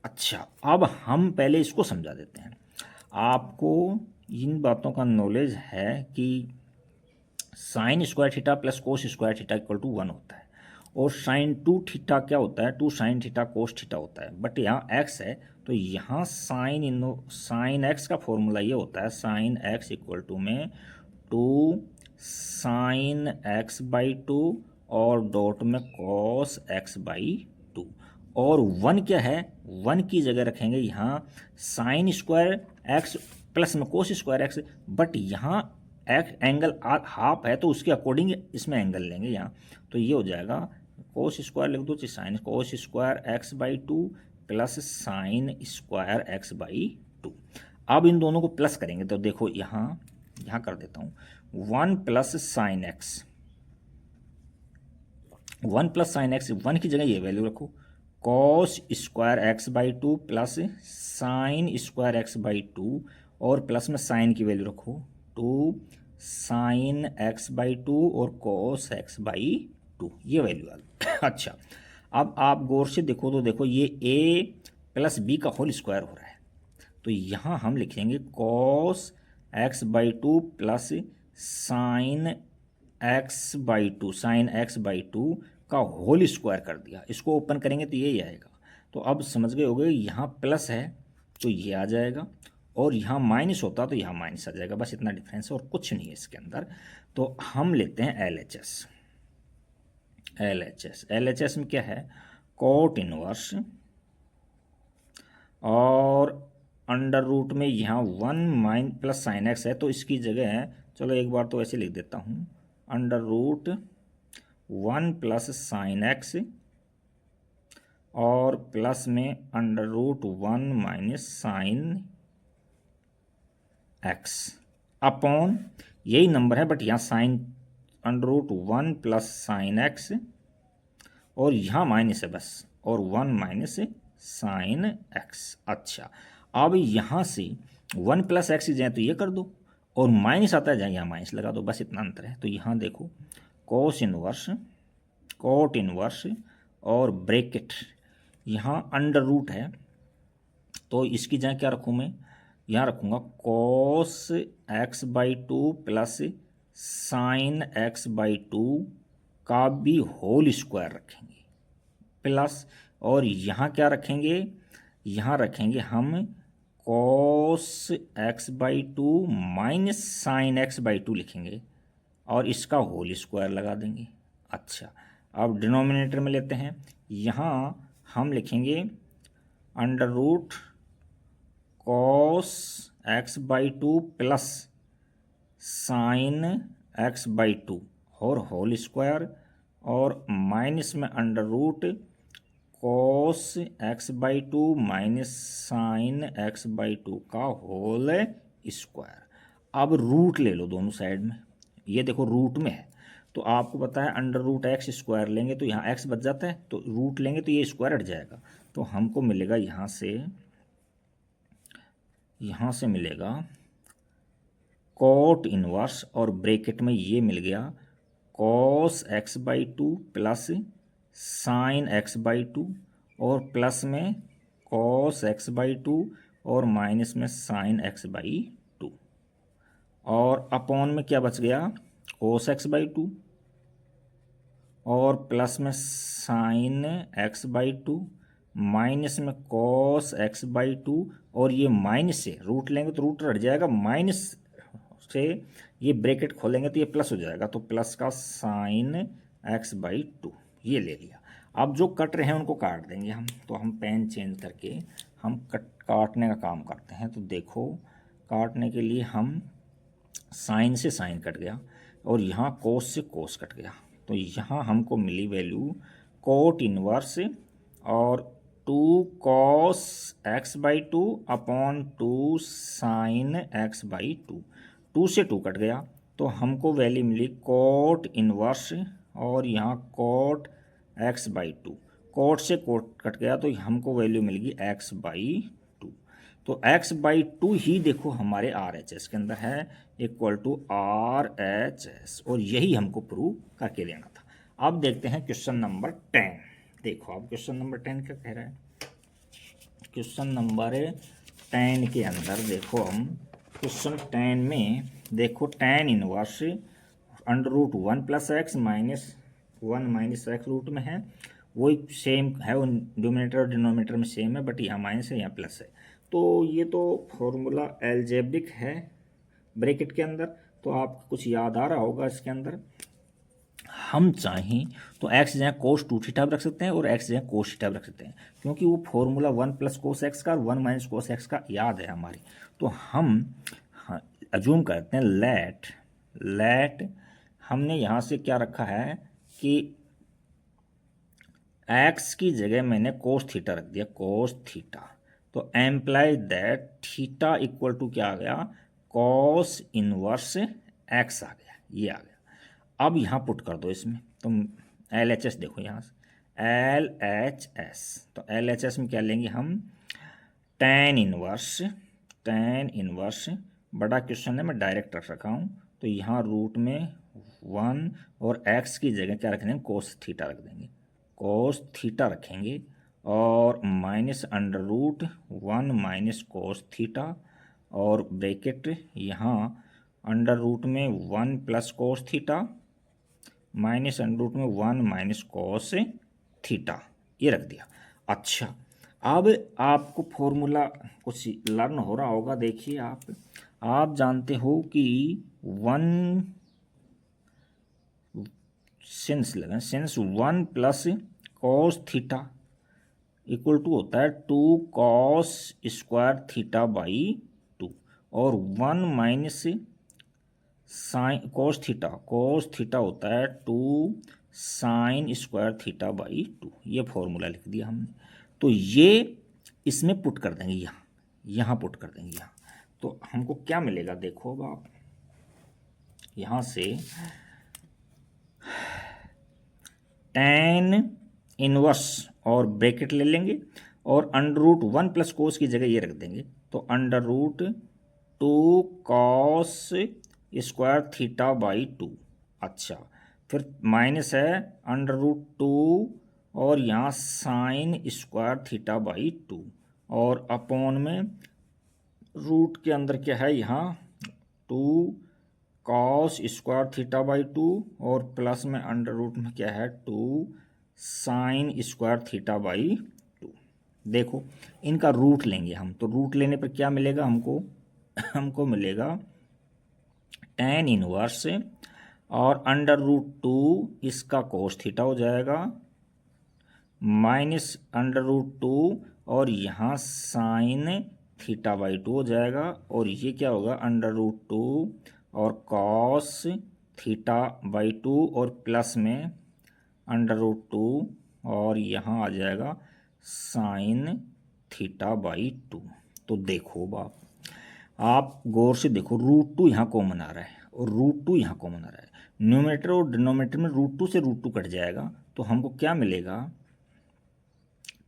अच्छा, अब हम पहले इसको समझा देते हैं। आपको इन बातों का नॉलेज है कि sine square theta plus cos square theta equal to 1 होता है, और साइन 2 थीटा क्या होता है, 2 साइन थीटा कोस थीटा होता है। बट यहाँ एक्स है तो यहाँ साइन एक्स का फॉर्मूला ये होता है, साइन एक्स इक्वल टू में 2 साइन एक्स बाई 2 और डॉट में कॉस एक्स बाई 2। और 1 क्या है, 1 की जगह रखेंगे यहाँ साइन स्क्वायर एक्स प्लस में कोस स्क्वायर एक्स, बट यहाँ एंगल हाफ है तो उसके अकॉर्डिंग इसमें एंगल लेंगे यहाँ। तो ये हो जाएगा कोस स्क्वायर लिख दो, sine cos square x by 2 plus sign square x by 2। अब इन दोनों को प्लस करेंगे तो देखो यहाँ कर देता हूँ 1 plus sine x, 1 plus sine x, 1 की जगह ये वैल्यू रखो, cos square x by 2 plus sign square x by 2, और प्लस में साइन की वैल्यू रखो 2 साइन एक्स बाई 2 और कॉस एक्स बाई 2, ये वैल्यू आ गई। अच्छा, अब आप गौर से देखो तो देखो ये a प्लस बी का होल स्क्वायर हो रहा है, तो यहाँ हम लिखेंगे cos x by 2 plus sine x by 2, sign x by 2 का होल स्क्वायर कर दिया। इसको ओपन करेंगे तो यही आएगा। तो अब समझ गए होगे, यहाँ प्लस है तो ये आ जाएगा, और यहाँ माइनस होता तो यहाँ माइनस आ जाएगा। बस इतना डिफरेंस है और कुछ नहीं है इसके अंदर। तो हम लेते हैं LHS में क्या है, कोट इनवर्स और अंडर रूट में यहाँ 1 प्लस साइन एक्स है, तो इसकी जगह है, चलो एक बार तो ऐसे लिख देता हूँ, under root 1 plus sine x और प्लस में under root 1 minus sine x upon, यही नंबर है बट यहाँ sine under root 1 plus sine x और यहाँ माइनस है बस, और 1 माइनस साइन एक्स। अच्छा, अब यहाँ से 1 प्लस एक्स जाए तो ये कर दो, और माइनस आता है जाए यहाँ माइनस लगा दो, बस इतना अंतर है। तो यहाँ देखो कोस इनवर्स, कोट इनवर्स और ब्रैकेट, यहाँ अंडर रूट है तो इसकी जगह क्या रखूँ मैं, यहाँ रखूँगा cos x by 2 plus sine x by 2 का भी होल स्क्वायर रखेंगे प्लस, और यहाँ क्या रखेंगे, यहाँ रखेंगे हम cos x by 2 minus sine x by 2 लिखेंगे और इसका होल स्क्वायर लगा देंगे। अच्छा, अब डिनोमिनेटर में लेते हैं, यहाँ हम लिखेंगे under root cos x by 2 plus sine x by 2 और होल स्क्वायर, और माइनस में under root cos x by 2 minus sine x by 2 का होल स्क्वायर। अब रूट ले लो दोनों साइड में, ये देखो रूट में है तो आपको पता है अंडर रूट एक्स स्क्वायर लेंगे तो यहाँ एक्स बच जाता है, तो रूट लेंगे तो ये स्क्वायर हट जाएगा, तो हमको मिलेगा यहाँ से मिलेगा कोट इनवर्स और ब्रैकेट में ये मिल गया cos x by 2 plus sine x by 2 और प्लस में कॉस एक्स बाई 2 और माइनस में साइन एक्स बाई 2, और अपॉन में क्या बच गया कोस एक्स बाई 2 और प्लस में साइन एक्स बाई 2 माइनस में कॉस एक्स बाई 2, और ये माइनस से रूट लेंगे तो रूट हट जाएगा, माइनस से ये ब्रैकेट खोलेंगे तो ये प्लस हो जाएगा, तो प्लस का साइन एक्स बाई 2 ये ले लिया। अब जो कट रहे हैं उनको काट देंगे हम, तो हम पेन चेंज करके हम काटने का काम करते हैं। तो देखो, काटने के लिए हम साइन से साइन कट गया और यहाँ कोस से कोस कट गया, तो यहाँ हमको मिली वैल्यू कोट इनवर्स और 2 cos x by two upon 2 sign x by to. 2 से 2 कट गया तो हमको वैल्यू मिली कोट इनवर्स और यहाँ cot x by two. Cot से कोट कट गया तो हमको वैल्यू मिलेगी एक्स बाई टू। तो x बाई टू ही देखो हमारे आर एच एस के अंदर है, equal to R H S, और यही हमको प्रूव करके देना था। अब देखते हैं क्वेश्चन नंबर 10। देखो अब क्वेश्चन नंबर 10 क्या कह रहा है। क्वेश्चन नंबर 10 के अंदर देखो, हम क्वेश्चन 10 में देखो tan inverse under root 1 plus x minus 1 minus x root में है, वही सेम है, वो डिनोमिनेटर और डिनोमिनेटर में सेम है, बट यहाँ माइनस है यहाँ प्लस है। तो ये तो फॉर्मूला एल्जेब्रिक है ब्रैकेट के अंदर, तो आपको कुछ याद आ रहा होगा इसके अंदर। हम चाहें तो एक्स जगह कोस 2 थीटा रख सकते हैं और एक्स जगह कोस थीटा रख सकते हैं, क्योंकि वो फॉर्मूला 1 प्लस कोस एक्स का और 1 माइनस कोस एक्स का याद है हमारी। तो हम अज्यूम करते हैं लेट हमने यहाँ से क्या रखा है कि एक्स की जगह मैंने कोस थीटा रख दिया, कोस थीटा। तो imply that theta equal to क्या आ गया, कॉस इनवर्स एक्स आ गया, ये आ गया। अब यहाँ पुट कर दो इसमें, तो एल एच एस देखो यहाँ से एल एच एस, तो एल एच एस में क्या लेंगे हम, टेन इनवर्स बड़ा क्वेश्चन है, मैं डायरेक्ट रख रखा हूँ, तो यहाँ रूट में 1 और एक्स की जगह क्या रख देंगे, कोस थीटा रख देंगे, कोस थीटा रखेंगे, और minus under root 1 minus cos theta, और ब्रैकेट यहाँ अंडर रूट में 1 plus cos theta minus under root में 1 माइनस कोस थीटा, ये रख दिया। अच्छा, अब आपको फॉर्मूला कुछ लर्न हो रहा होगा। देखिए आप जानते हो कि 1 since 1 plus cos theta equal to होता है 2 कॉस स्क्वायर थीटा बाई 2, और 1 माइनस साइन कोस थीटा होता है 2 साइन स्क्वायर थीटा बाई 2। ये फॉर्मूला लिख दिया हमने, तो ये इसमें पुट कर देंगे, यहाँ पुट कर देंगे यहाँ। तो हमको क्या मिलेगा, देखो अब आप यहाँ से tan इनवर्स और ब्रैकेट ले लेंगे, और अंडर रूट 1 प्लस कोस की जगह ये रख देंगे, तो under root 2 cos square theta by 2। अच्छा, फिर माइनस है अंडर रूट 2 और यहाँ साइन स्क्वायर थीटा बाई 2, और अपॉन में रूट के अंदर क्या है, यहाँ 2 कॉस स्क्वायर थीटा बाई 2, और प्लस में अंडर रूट में क्या है 2 साइन स्क्वायर थीटा बाई 2। देखो इनका रूट लेंगे हम, तो रूट लेने पर क्या मिलेगा हमको हमको मिलेगा tan इनवर्स और अंडर रूट 2 इसका कोस थीटा हो जाएगा, माइनस अंडर रूट 2 और यहाँ साइन थीटा बाई 2 हो जाएगा, और ये क्या होगा अंडर रूट 2 और कॉस थीटा बाई 2, और प्लस में अंडर रूट 2 और यहाँ आ जाएगा साइन थीटा बाई 2। तो देखो बाप, आप गौर से देखो, रूट 2 यहाँ कॉमन आ रहा है और रूट 2 यहाँ कॉमन आ रहा है, न्यूमरेटर और डिनोमिनेटर में रूट 2 से रूट 2 कट जाएगा, तो हमको क्या मिलेगा,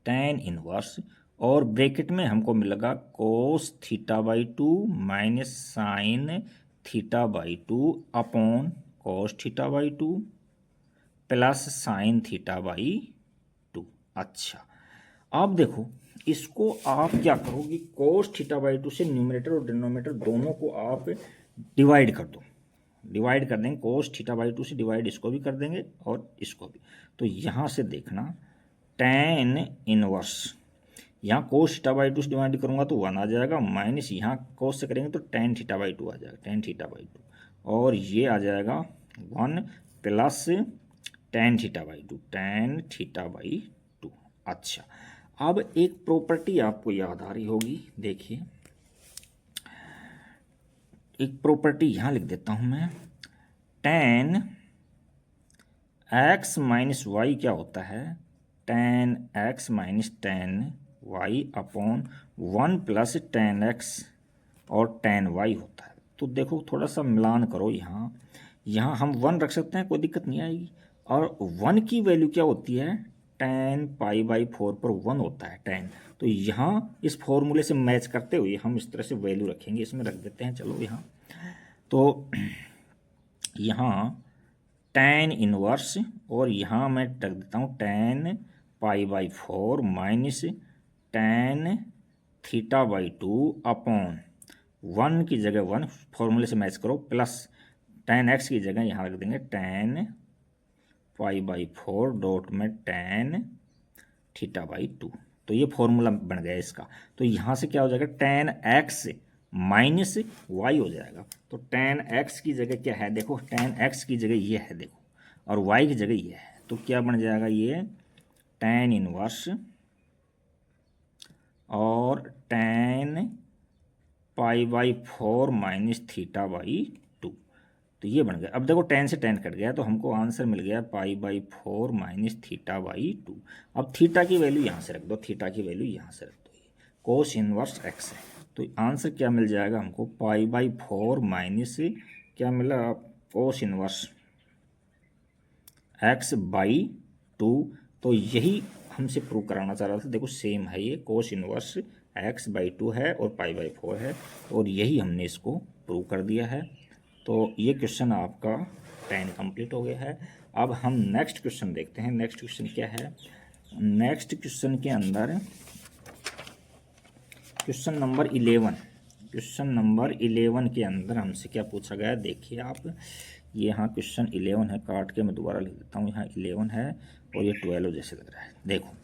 tan इनवर्स, और ब्रैकेट में हमको मिलेगा cos theta by 2 minus sine theta by 2 upon cos theta by 2 plus sine theta by 2। अच्छा, अब देखो इसको आप क्या करोगे, कोस थीटा बाई 2 से न्यूमरेटर और डिनोमिनेटर दोनों को आप डिवाइड कर दो, डिवाइड कर देंगे, कोस थीटा बाई 2 से डिवाइड इसको भी कर देंगे और इसको भी। तो यहाँ से देखना tan इनवर्स, यहाँ कोस थीटा बाई 2 से डिवाइड करूँगा तो 1 आ जाएगा, माइनस यहाँ कोस से करेंगे तो tan थीटा बाई 2 आ जाएगा, tan थीटा बाई 2, और ये आ जाएगा 1 plus tan theta by 2, tan theta by 2। अच्छा, अब एक प्रॉपर्टी आपको याद आ रही होगी, देखिए एक प्रॉपर्टी यहाँ लिख देता हूँ मैं, tan x माइनस वाई क्या होता है, tan x minus tan y upon 1 plus tan x और tan y होता है। तो देखो थोड़ा सा मिलान करो, यहाँ हम 1 रख सकते हैं, कोई दिक्कत नहीं आएगी। और 1 की वैल्यू क्या होती है, tan पाई बाई 4 पर 1 होता है tan। तो यहाँ इस फॉर्मूले से मैच करते हुए हम इस तरह से वैल्यू रखेंगे, इसमें रख देते हैं चलो यहाँ। तो यहाँ tan इनवर्स और यहाँ मैं रख देता हूँ tan pi by 4 minus tan theta by 2 upon 1 की जगह 1 फॉर्मूले से मैच करो, प्लस tan x की जगह यहाँ रख देंगे tan पाई बाई 4 डॉट में tan थीटा बाई 2। तो ये फॉर्मूला बन गया इसका। तो यहाँ से क्या हो जाएगा, tan x माइनस वाई हो जाएगा। तो tan x की जगह क्या है, देखो tan x की जगह ये है देखो, और y की जगह ये है। तो क्या बन जाएगा, ये tan इनवर्स और tan pi by 4 minus theta by 2। तो ये बन गया। अब देखो tan से tan कट गया तो हमको आंसर मिल गया पाई बाई 4 माइनस थीटा बाई 2। अब थीटा की वैल्यू यहाँ से रख दो, थीटा की वैल्यू यहाँ से रख दो, ये कोस इनवर्स x है। तो आंसर क्या मिल जाएगा हमको, पाई बाई 4 माइनस क्या मिला, कोस इनवर्स x बाई 2। तो यही हमसे प्रूव कराना चाह रहा था। देखो सेम है, ये कोस इनवर्स x बाई 2 है और पाई बाई 4 है, और यही हमने इसको प्रूव कर दिया है। तो ये क्वेश्चन आपका 10 कंप्लीट हो गया है। अब हम नेक्स्ट क्वेश्चन देखते हैं। नेक्स्ट क्वेश्चन क्या है, नेक्स्ट क्वेश्चन के अंदर क्वेश्चन नंबर 11, क्वेश्चन नंबर 11 के अंदर हमसे क्या पूछा गया है, देखिए आप, ये यहाँ क्वेश्चन 11 है, काट के मैं दोबारा लिख देता हूँ, यहाँ 11 है और ये 12 जैसे लग रहा है। देखो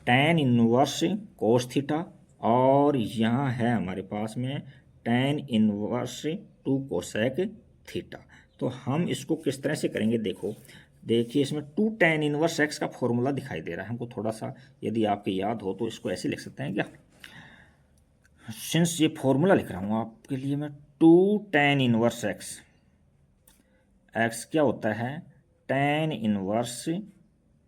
tan इनवर्स कोस थीटा, और यहाँ है हमारे पास में tan इनवर्स 2 कोसेक थीटा। तो हम इसको किस तरह से करेंगे, देखो देखिए इसमें 2 tan इनवर्स x का फॉर्मूला दिखाई दे रहा है हमको, थोड़ा सा यदि आपके याद हो तो इसको ऐसे लिख सकते हैं क्या, सिंस ये फॉर्मूला लिख रहा हूँ आपके लिए मैं, 2 tan इनवर्स x क्या होता है, tan inverse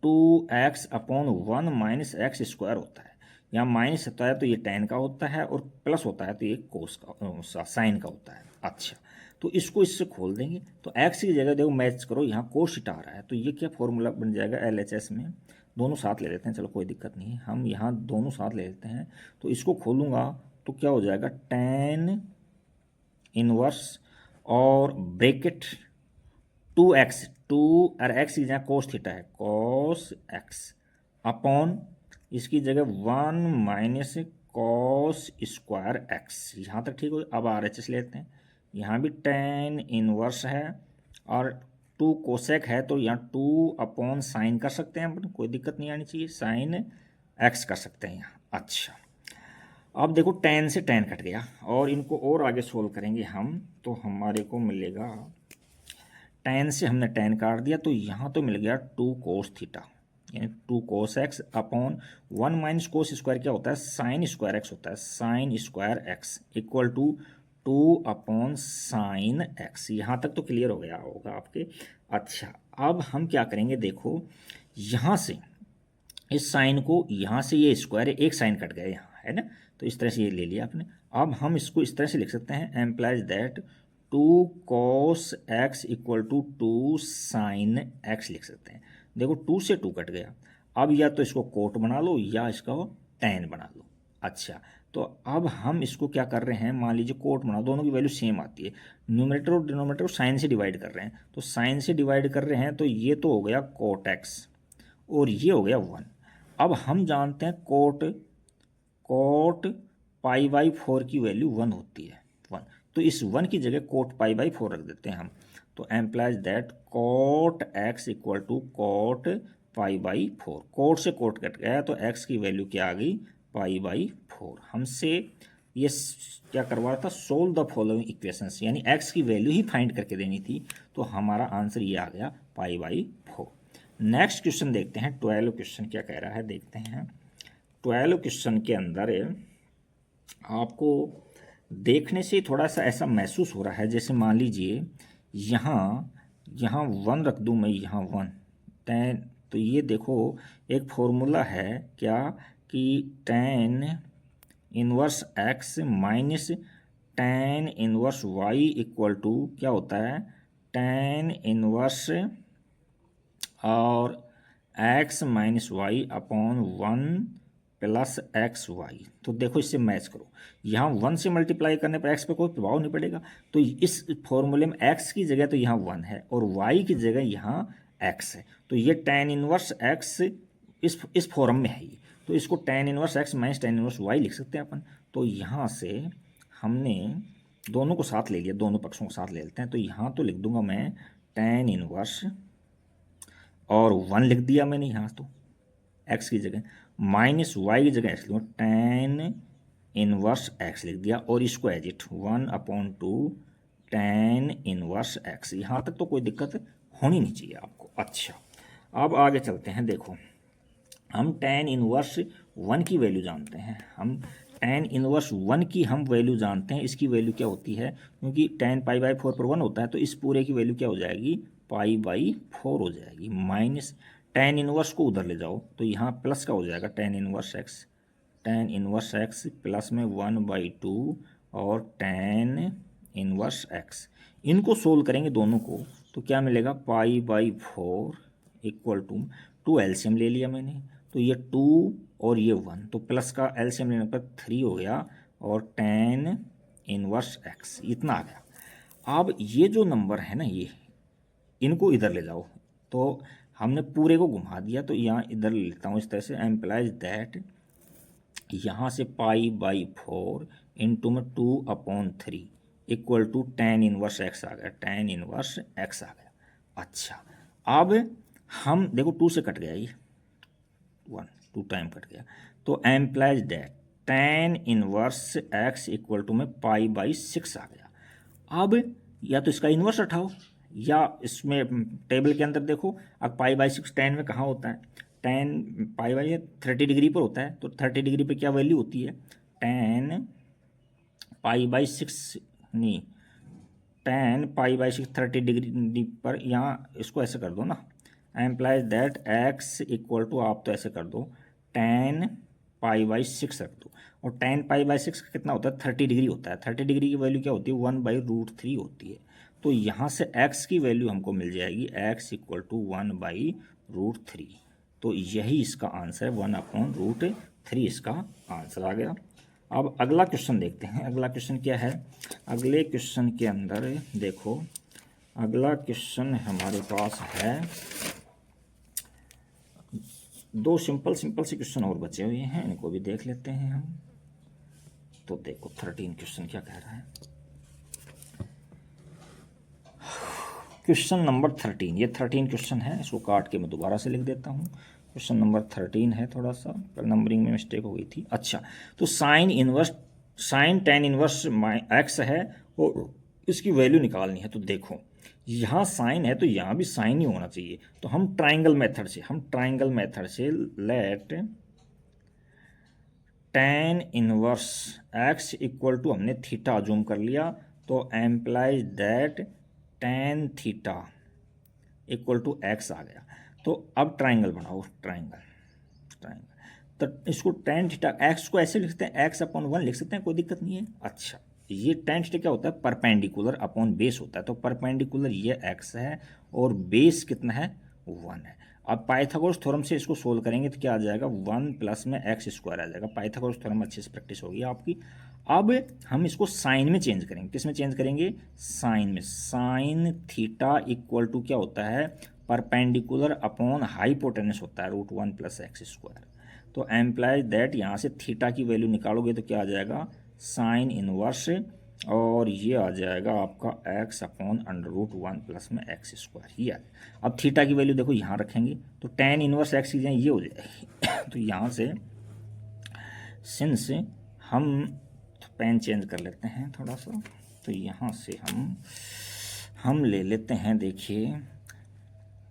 2x upon 1 minus x square होता है। यहाँ माइनस होता है तो ये tan का होता है, और प्लस होता है तो ये कोस का साइन का होता है। अच्छा, तो इसको इससे खोल देंगे तो x की जगह देखो मैच करो, यहाँ कोस थीटा आ रहा है, तो ये क्या फॉर्मूला बन जाएगा LHS में, दोनों साथ ले लेते हैं, चलो कोई दिक्कत नहीं है, हम यहाँ दोनों साथ ले लेते हैं। तो इसको खोलूँगा तो क्या हो जाएगा, tan इनवर्स और ब्रैकेट 2x, 2 और x की जगह कोस थीटा है, कोस x अपॉन इसकी जगह 1 माइनस कॉस स्क्वायर x। यहाँ तक ठीक हो। अब RHS लेते हैं, यहाँ भी tan इनवर्स है और 2 कोसेक है, तो यहाँ 2 अपॉन साइन कर सकते हैं अपन, कोई दिक्कत नहीं आनी चाहिए, साइन x कर सकते हैं यहाँ। अच्छा, अब देखो tan से tan कट गया, और इनको और आगे सोल्व करेंगे हम, तो हमारे को मिलेगा, tan से हमने tan काट दिया तो यहाँ तो मिल गया 2 कोस थीटा, यानी 2 cos x upon 1 minus cos square क्या होता है, साइन स्क्वायर एक्स होता है, sine square x equal to 2 upon sine x. यहाँ तक तो क्लियर हो गया होगा आपके। अच्छा, अब हम क्या करेंगे, देखो यहाँ से इस साइन को, यहाँ से ये स्क्वायर है, एक साइन कट गया यहाँ, है ना, तो इस तरह से ये ले लिया आपने। अब हम इसको इस तरह से लिख सकते हैं, implies that 2 cos x equal to 2 sine x लिख सकते हैं। देखो 2 से 2 कट गया, अब या तो इसको कोट बना लो या इसका tan बना लो। अच्छा, तो अब हम इसको क्या कर रहे हैं, मान लीजिए कोट बना, दोनों की वैल्यू सेम आती है, न्यूमरेटर और डिनोमिनेटर को साइन से डिवाइड कर रहे हैं, तो साइन से डिवाइड कर रहे हैं तो ये तो हो गया कोट x और ये हो गया 1। अब हम जानते हैं कोट पाई बाई 4 की वैल्यू 1 होती है, 1, तो इस 1 की जगह कोट पाई बाई 4 रख देते हैं हम। तो implies that cot x equal to cot pi by 4, cot से कोट कट गया तो x की वैल्यू क्या आ गई, पाई बाई 4। हमसे ये क्या करवा रहा था, सोल्व द फॉलोइंग इक्वेशंस, यानी x की वैल्यू ही फाइंड करके देनी थी, तो हमारा आंसर ये आ गया पाई बाई 4। नेक्स्ट क्वेश्चन देखते हैं, 12 क्वेश्चन क्या कह रहा है, देखते हैं 12 क्वेश्चन के अंदर आपको देखने से थोड़ा सा ऐसा महसूस हो रहा है, जैसे मान लीजिए यहाँ यहाँ 1 रख दूँ मैं, यहाँ 1 tan, तो ये देखो एक फॉर्मूला है क्या कि tan inverse x minus tan inverse y equal to क्या होता है, tan इनवर्स और x minus y upon 1 plus x y. तो देखो इससे मैच करो, यहाँ 1 से मल्टीप्लाई करने पर x पे कोई प्रभाव नहीं पड़ेगा, तो इस फॉर्मूले में x की जगह तो यहाँ 1 है और y की जगह यहाँ x है, तो ये tan इनवर्स x इस फॉर्म में है ये, तो इसको tan inverse x minus tan inverse y लिख सकते हैं अपन। तो यहाँ से हमने दोनों को साथ ले लिया, दोनों पक्षों को साथ ले लेते हैं, तो यहाँ तो लिख दूंगा मैं tan इनवर्स और 1 लिख दिया मैंने यहाँ, तो x की जगह माइनस वाई की जगह x लूँगा, tan इनवर्स x लिख दिया और इसको as it 1/2 tan inverse x। यहाँ तक तो कोई दिक्कत होनी नहीं चाहिए आपको। अच्छा, अब आगे चलते हैं। देखो हम tan इनवर्स 1 की वैल्यू जानते हैं, हम tan इनवर्स 1 की हम वैल्यू जानते हैं। इसकी वैल्यू क्या होती है, क्योंकि tan π/4 पर 1 होता है, तो इस पूरे की वैल्यू क्या हो जाएगी, π/4 हो जाएगी। माइनस tan इनवर्स को उधर ले जाओ तो यहाँ प्लस का हो जाएगा tan इनवर्स x प्लस में 1/2 और tan इनवर्स x। इनको सोल्व करेंगे दोनों को, तो क्या मिलेगा, π/4 इक्वल टू 2 एलसीएम ले लिया मैंने, तो ये 2 और ये 1, तो प्लस का एलसीएम लेने पर 3 हो गया और tan इनवर्स x इतना आ गया। अब ये जो नंबर है ना, ये इनको इधर ले जाओ, तो हमने पूरे को घुमा दिया, तो यहाँ इधर लेता हूँ इस तरह से, एम्प्लाइज दैट यहाँ से π/4 इंटू में 2/3 equal to tan inverse x आ गया, tan इनवर्स x आ गया। अच्छा, अब हम देखो 2 से कट गया, ये 2 टाइम कट गया, तो implies that tan inverse x equal to में π/6 आ गया। अब या तो इसका इन्वर्स उठाओ या इसमें टेबल के अंदर देखो, अब π/6 tan में कहाँ होता है, tan π/, 30 डिग्री पर होता है, तो 30 डिग्री पे क्या वैल्यू होती है, tan π/6 नहीं, tan π/6 30 डिग्री पर, यहाँ इसको ऐसे कर दो ना, implies that x equal to, आप तो ऐसे कर दो tan π/6 रख दो, और tan π/6 कितना होता है, 30 डिग्री होता है। 30 डिग्री की वैल्यू क्या होती है, 1/√3 होती है। तो यहाँ से x की वैल्यू हमको मिल जाएगी, x इक्वल टू 1/√3। तो यही इसका आंसर है, 1/√3 इसका आंसर आ गया। अब अगला क्वेश्चन देखते हैं। अगला क्वेश्चन क्या है, अगले क्वेश्चन के अंदर देखो, अगला क्वेश्चन हमारे पास है, 2 सिंपल से क्वेश्चन और बचे हुए हैं, इनको भी देख लेते हैं हम। तो देखो 13 क्वेश्चन क्या कह रहा है, क्वेश्चन नंबर 13, ये 13 क्वेश्चन है, इसको काट के मैं दोबारा से लिख देता हूँ। क्वेश्चन नंबर 13 है, थोड़ा सा नंबरिंग में मिस्टेक हो गई थी। अच्छा, तो साइन tan इनवर्स x है और इसकी वैल्यू निकालनी है। तो देखो यहाँ साइन है तो यहाँ भी साइन ही होना चाहिए, तो हम ट्राइंगल मेथड से let tan inverse x equal to, हमने थीटा जूम कर लिया, तो implies that tan theta equal to x आ गया। तो अब ट्राइंगल बनाओ, ट्राइंगल, तो इसको tan थीटा x को ऐसे लिख सकते हैं, x/1 लिख सकते हैं, कोई दिक्कत नहीं है। अच्छा, ये tan थीटा क्या होता है, परपेंडिकुलर अपॉन बेस होता है, तो परपेंडिकुलर ये x है और बेस कितना है, 1 है। अब पाइथागोरस थ्योरम से इसको सोल्व करेंगे तो क्या आ जाएगा, 1 प्लस में x² आ जाएगा। पाइथागोरस थ्योरम अच्छे से प्रैक्टिस होगी आपकी। अब हम इसको साइन में चेंज करेंगे, किस में चेंज करेंगे, साइन में। साइन थीटा इक्वल टू क्या होता है, परपेंडिकुलर अपॉन हाइपोटेनस होता है, √1 + x²। तो एम्प्लाइज दैट यहाँ से थीटा की वैल्यू निकालोगे तो क्या आ जाएगा, साइन इनवर्स, और ये आ जाएगा आपका x/√1 + में x², ये आ जाएगा। अब थीटा की वैल्यू देखो यहाँ रखेंगे तो tan इनवर्स x की ये हो जाएगी। तो यहाँ से सिंस हम पेन चेंज कर लेते हैं थोड़ा सा, तो यहाँ से हम ले लेते हैं, देखिए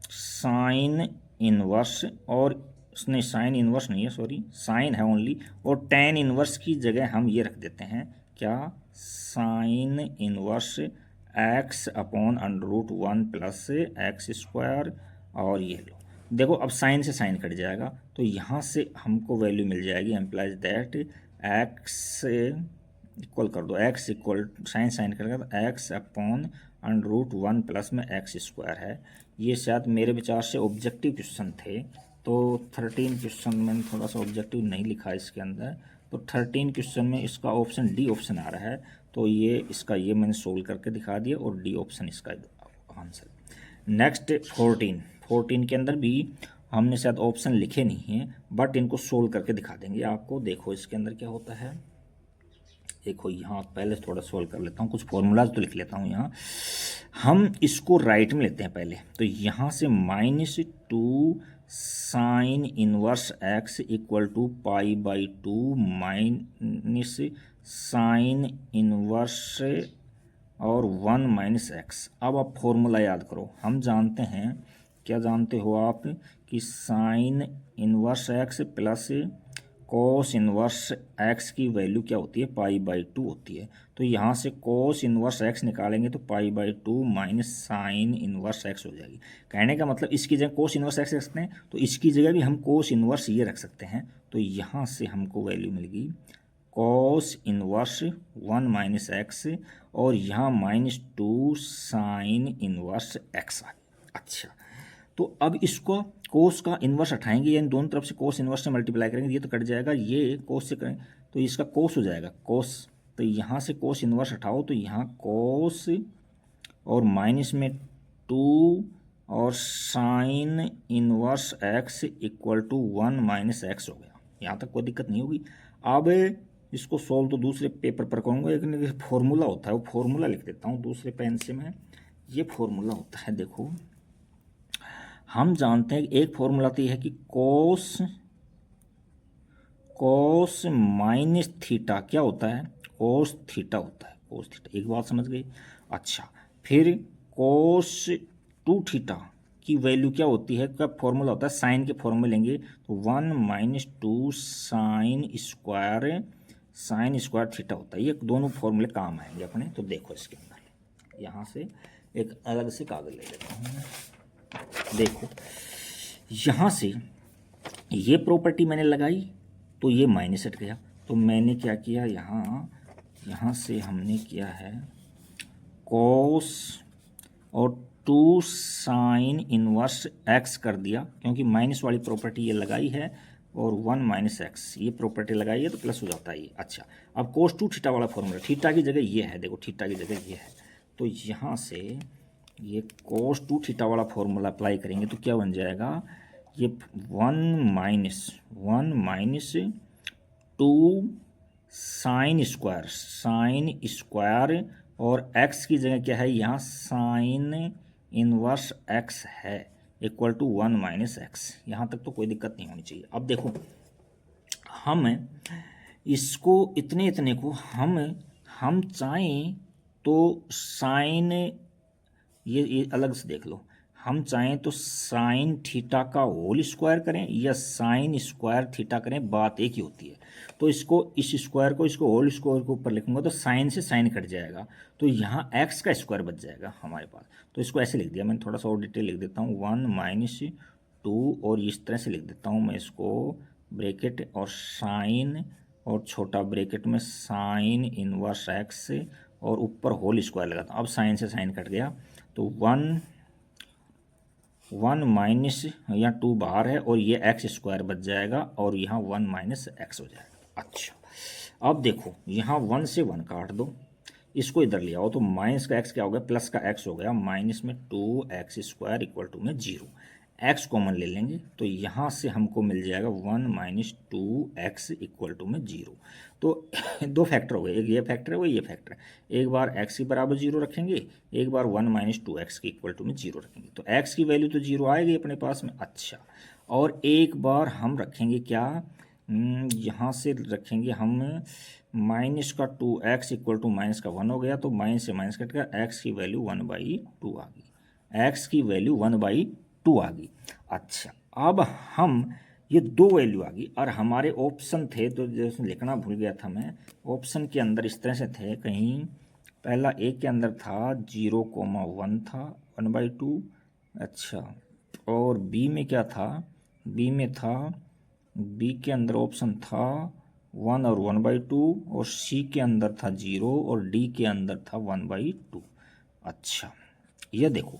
साइन इनवर्स, और उसने साइन इन्वर्स नहीं है, सॉरी साइन है ओनली, और टेन इन्वर्स की जगह हम ये रख देते हैं क्या, sine inverse x upon under root 1 plus x square. और ये लो, देखो अब साइन से साइन कट जाएगा, तो यहाँ से हमको वैल्यू मिल जाएगी, एम्प्लाइज दैट एक्स इक्वल कर दो, एक्स इक्वल साइन साइन करेगा तो x upon under root 1 plus में एक्स स्क्वायर है। ये शायद मेरे विचार से ऑब्जेक्टिव क्वेश्चन थे, तो 13 क्वेश्चन मैंने थोड़ा सा ऑब्जेक्टिव नहीं लिखा इसके अंदर, तो 13 क्वेश्चन में इसका ऑप्शन डी ऑप्शन आ रहा है, तो ये इसका ये मैंने सोल्व करके दिखा दिया और डी ऑप्शन इसका आंसर। नेक्स्ट 14 के अंदर भी हमने शायद ऑप्शन लिखे नहीं हैं, बट इनको सोल्व करके दिखा देंगे आपको। देखो इसके अंदर क्या होता है, देखो यहाँ पहले थोड़ा सोल्व कर लेता हूँ, कुछ फॉर्मूलाज तो लिख लेता हूँ यहाँ। हम इसको राइट में लेते हैं पहले, तो यहाँ से -2 sine inverse x equal to pi by 2 minus sine inverse और 1 माइनस एक्स। अब आप फॉर्मूला याद करो, हम जानते हैं, क्या जानते हो आप, कि sign inverse x plus cos inverse x की वैल्यू क्या होती है, पाई बाई 2 होती है। तो यहाँ से कोस इनवर्स एक्स निकालेंगे तो पाई by 2 minus sine inverse x हो जाएगी। कहने का मतलब इसकी जगह कोस इनवर्स एक्स रख सकते हैं, तो इसकी जगह भी हम कोस इनवर्स ये रख सकते हैं। तो यहाँ से हमको वैल्यू मिल गई कोस इनवर्स 1 माइनस एक्स, और यहाँ -2 साइन इनवर्स एक्स आ गई। अच्छा, तो अब इसको कोस का इन्वर्स हटाएंगे, यानी दोनों तरफ से कोस इन्वर्स से मल्टीप्लाई करेंगे, ये तो कट जाएगा, ये कोस से करें तो इसका कोस हो जाएगा कोस। तो यहाँ से कोस इन्वर्स हटाओ तो यहाँ कोस और माइनस में 2 और sine inverse x equal to 1 minus x हो गया। यहाँ तक कोई दिक्कत नहीं होगी। अब इसको सॉल्व तो दूसरे पेपर पर करूँगा, एक फॉर्मूला होता है, वो फॉर्मूला लिख देता हूँ दूसरे पेन से मैं। ये फॉर्मूला होता है, देखो हम जानते हैं एक फॉर्मूला तो ये है कि कोस माइनस थीटा क्या होता है, कोस थीटा होता है, कोस थीटा। एक बात समझ गई। अच्छा, फिर कोस 2 थीटा की वैल्यू क्या होती है, क्या फॉर्मूला होता है, साइन के फॉर्मूले लेंगे तो 1 माइनस 2 साइन स्क्वायर थीटा होता है। ये दोनों फॉर्मूले काम आएंगे अपने। तो देखो इसके अंदर यहाँ से एक अलग से कागज ले लेता हूँ। देखो यहाँ से ये प्रॉपर्टी मैंने लगाई तो ये माइनस हट गया, तो मैंने क्या किया, यहाँ से हमने किया है कोस और 2 साइन इनवर्स एक्स कर दिया, क्योंकि माइनस वाली प्रॉपर्टी ये लगाई है, और 1 माइनस एक्स ये प्रॉपर्टी लगाई है तो प्लस हो जाता है ये। अच्छा, अब कोस 2 थीटा वाला फॉर्मूला, थीटा की जगह ये है, देखो थीटा की जगह ये है, तो यहाँ से ये कोस 2 थीटा वाला फॉर्मूला अप्लाई करेंगे तो क्या बन जाएगा, ये 1 माइनस 2 साइन स्क्वायर और x की जगह क्या है, यहाँ साइन इनवर्स x है इक्वल टू 1 माइनस एक्स। यहाँ तक तो कोई दिक्कत नहीं होनी चाहिए। अब देखो हम इसको इतने को हम चाहें तो साइन, ये अलग से देख लो, हम चाहें तो साइन थीटा का होल स्क्वायर करें या साइन स्क्वायर थीटा करें, बात एक ही होती है। तो इसको इस स्क्वायर को इसको होल स्क्वायर के ऊपर लिखूंगा तो साइन से साइन कट जाएगा, तो यहाँ एक्स का स्क्वायर बच जाएगा हमारे पास। तो इसको ऐसे लिख दिया मैंने, थोड़ा सा और डिटेल लिख देता हूँ, 1 माइनस 2, और इस तरह से लिख देता हूँ मैं इसको, ब्रैकेट और साइन और छोटा ब्रैकेट में साइन इनवर्स एक्स और ऊपर होल स्क्वायर लगाता हूँ। अब साइन से साइन कट गया तो 1 माइनस, यहाँ 2 बाहर है और ये एक्स स्क्वायर बच जाएगा और यहाँ 1 माइनस एक्स हो जाएगा। अच्छा, अब देखो यहाँ 1 से 1 काट दो, इसको इधर ले आओ तो माइनस का एक्स क्या हो गया, प्लस का एक्स हो गया, माइनस में 2x स्क्वायर इक्वल टू में 0। एक्स कॉमन ले लेंगे तो यहाँ से हमको मिल जाएगा 1 माइनस 2x इक्वल टू में 0। तो 2 फैक्टर हो गए, एक ये फैक्टर है वो ये फैक्टर है। एक बार x के बराबर 0 रखेंगे, एक बार 1 माइनस 2x के इक्वल टू में 0 रखेंगे, तो x की वैल्यू तो 0 आएगी अपने पास में। अच्छा, और एक बार हम रखेंगे क्या, यहाँ से रखेंगे हम माइनस का 2x इक्वल टू माइनस का 1 हो गया, तो माइनस से माइनस कट गया, x की वैल्यू 1/2 आ गई, x की वैल्यू 1/2 आ गई। अच्छा, अब हम ये 2 वैल्यू आ गई। और हमारे ऑप्शन थे तो जैसे लिखना भूल गया था मैं, ऑप्शन के अंदर इस तरह से थे कहीं, पहला ए के अंदर था 0,1 था 1/2, अच्छा, और बी में क्या था, बी में था, बी के अंदर ऑप्शन था 1 और 1/2, और सी के अंदर था 0 और डी के अंदर था 1/2। अच्छा, ये देखो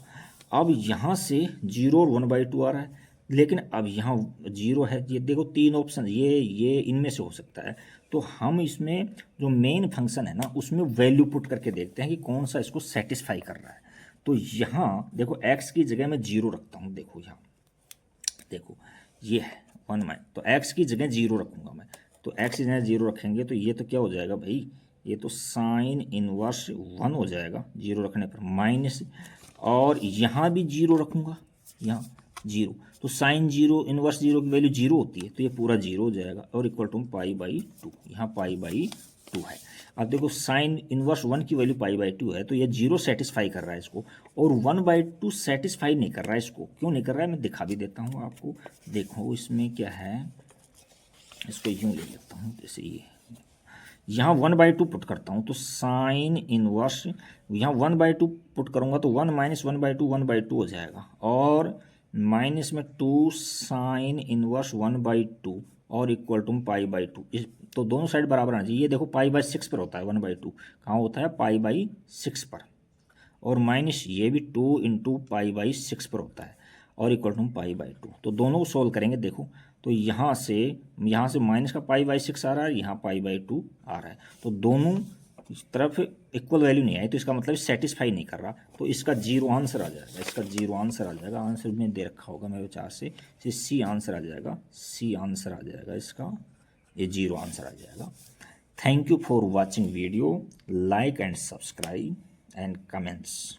अब यहाँ से 0 और 1/2 आ रहा है, लेकिन अब यहाँ 0 है, ये देखो 3 ऑप्शन, ये इनमें से हो सकता है। तो हम इसमें जो मेन फंक्शन है ना उसमें वैल्यू पुट करके देखते हैं कि कौन सा इसको सेटिस्फाई कर रहा है। तो यहाँ देखो x की जगह मैं 0 रखता हूँ, देखो यहाँ देखो ये है 1 तो x की जगह 0 रखूँगा मैं। तो x की जगह 0 रखेंगे तो ये तो क्या हो जाएगा भाई, ये तो साइन इनवर्स 1 हो जाएगा 0 रखने पर, माइनस, और यहाँ भी 0 रखूँगा, यहाँ 0, तो साइन 0 इनवर्स 0 की वैल्यू 0 होती है, तो ये पूरा 0 हो जाएगा, और इक्वल टू π/2, यहाँ π/2 है। अब देखो साइन इनवर्स 1 की वैल्यू π/2 है, तो ये 0 सेटिस्फाई कर रहा है इसको, और 1/2 सेटिस्फाई नहीं कर रहा है इसको। क्यों नहीं कर रहा है मैं दिखा भी देता हूँ आपको। देखो इसमें क्या है, इसको यूँ ले लेता हूँ, जैसे ये यहाँ 1/2 पुट करता हूँ तो साइन इनवर्स, यहाँ 1/2 पुट करूँगा तो 1 - 1/2 1/2 हो जाएगा, और माइनस में 2 साइन इनवर्स 1/2 और इक्वल टू π/2। इस तो दोनों साइड बराबर आना चाहिए। ये देखो π/6 पर होता है 1/2, कहाँ होता है π/6 पर, और माइनस ये भी 2 × π/6 पर होता है, और इक्वल टू π/2। तो दोनों को सोल्व करेंगे, देखो तो यहाँ से माइनस का π/6 आ रहा है, यहाँ π/2 आ रहा है, तो दोनों इस तरफ इक्वल वैल्यू नहीं आई, तो इसका मतलब सेटिस्फाई नहीं कर रहा, तो इसका 0 आंसर आ जाएगा, इसका 0 आंसर आ जाएगा। आंसर में दे रखा होगा मेरे विचार से सी आंसर आ जाएगा, सी आंसर आ जाएगा इसका, ये 0 आंसर आ जाएगा। Thank you for watching video, like and subscribe and comments.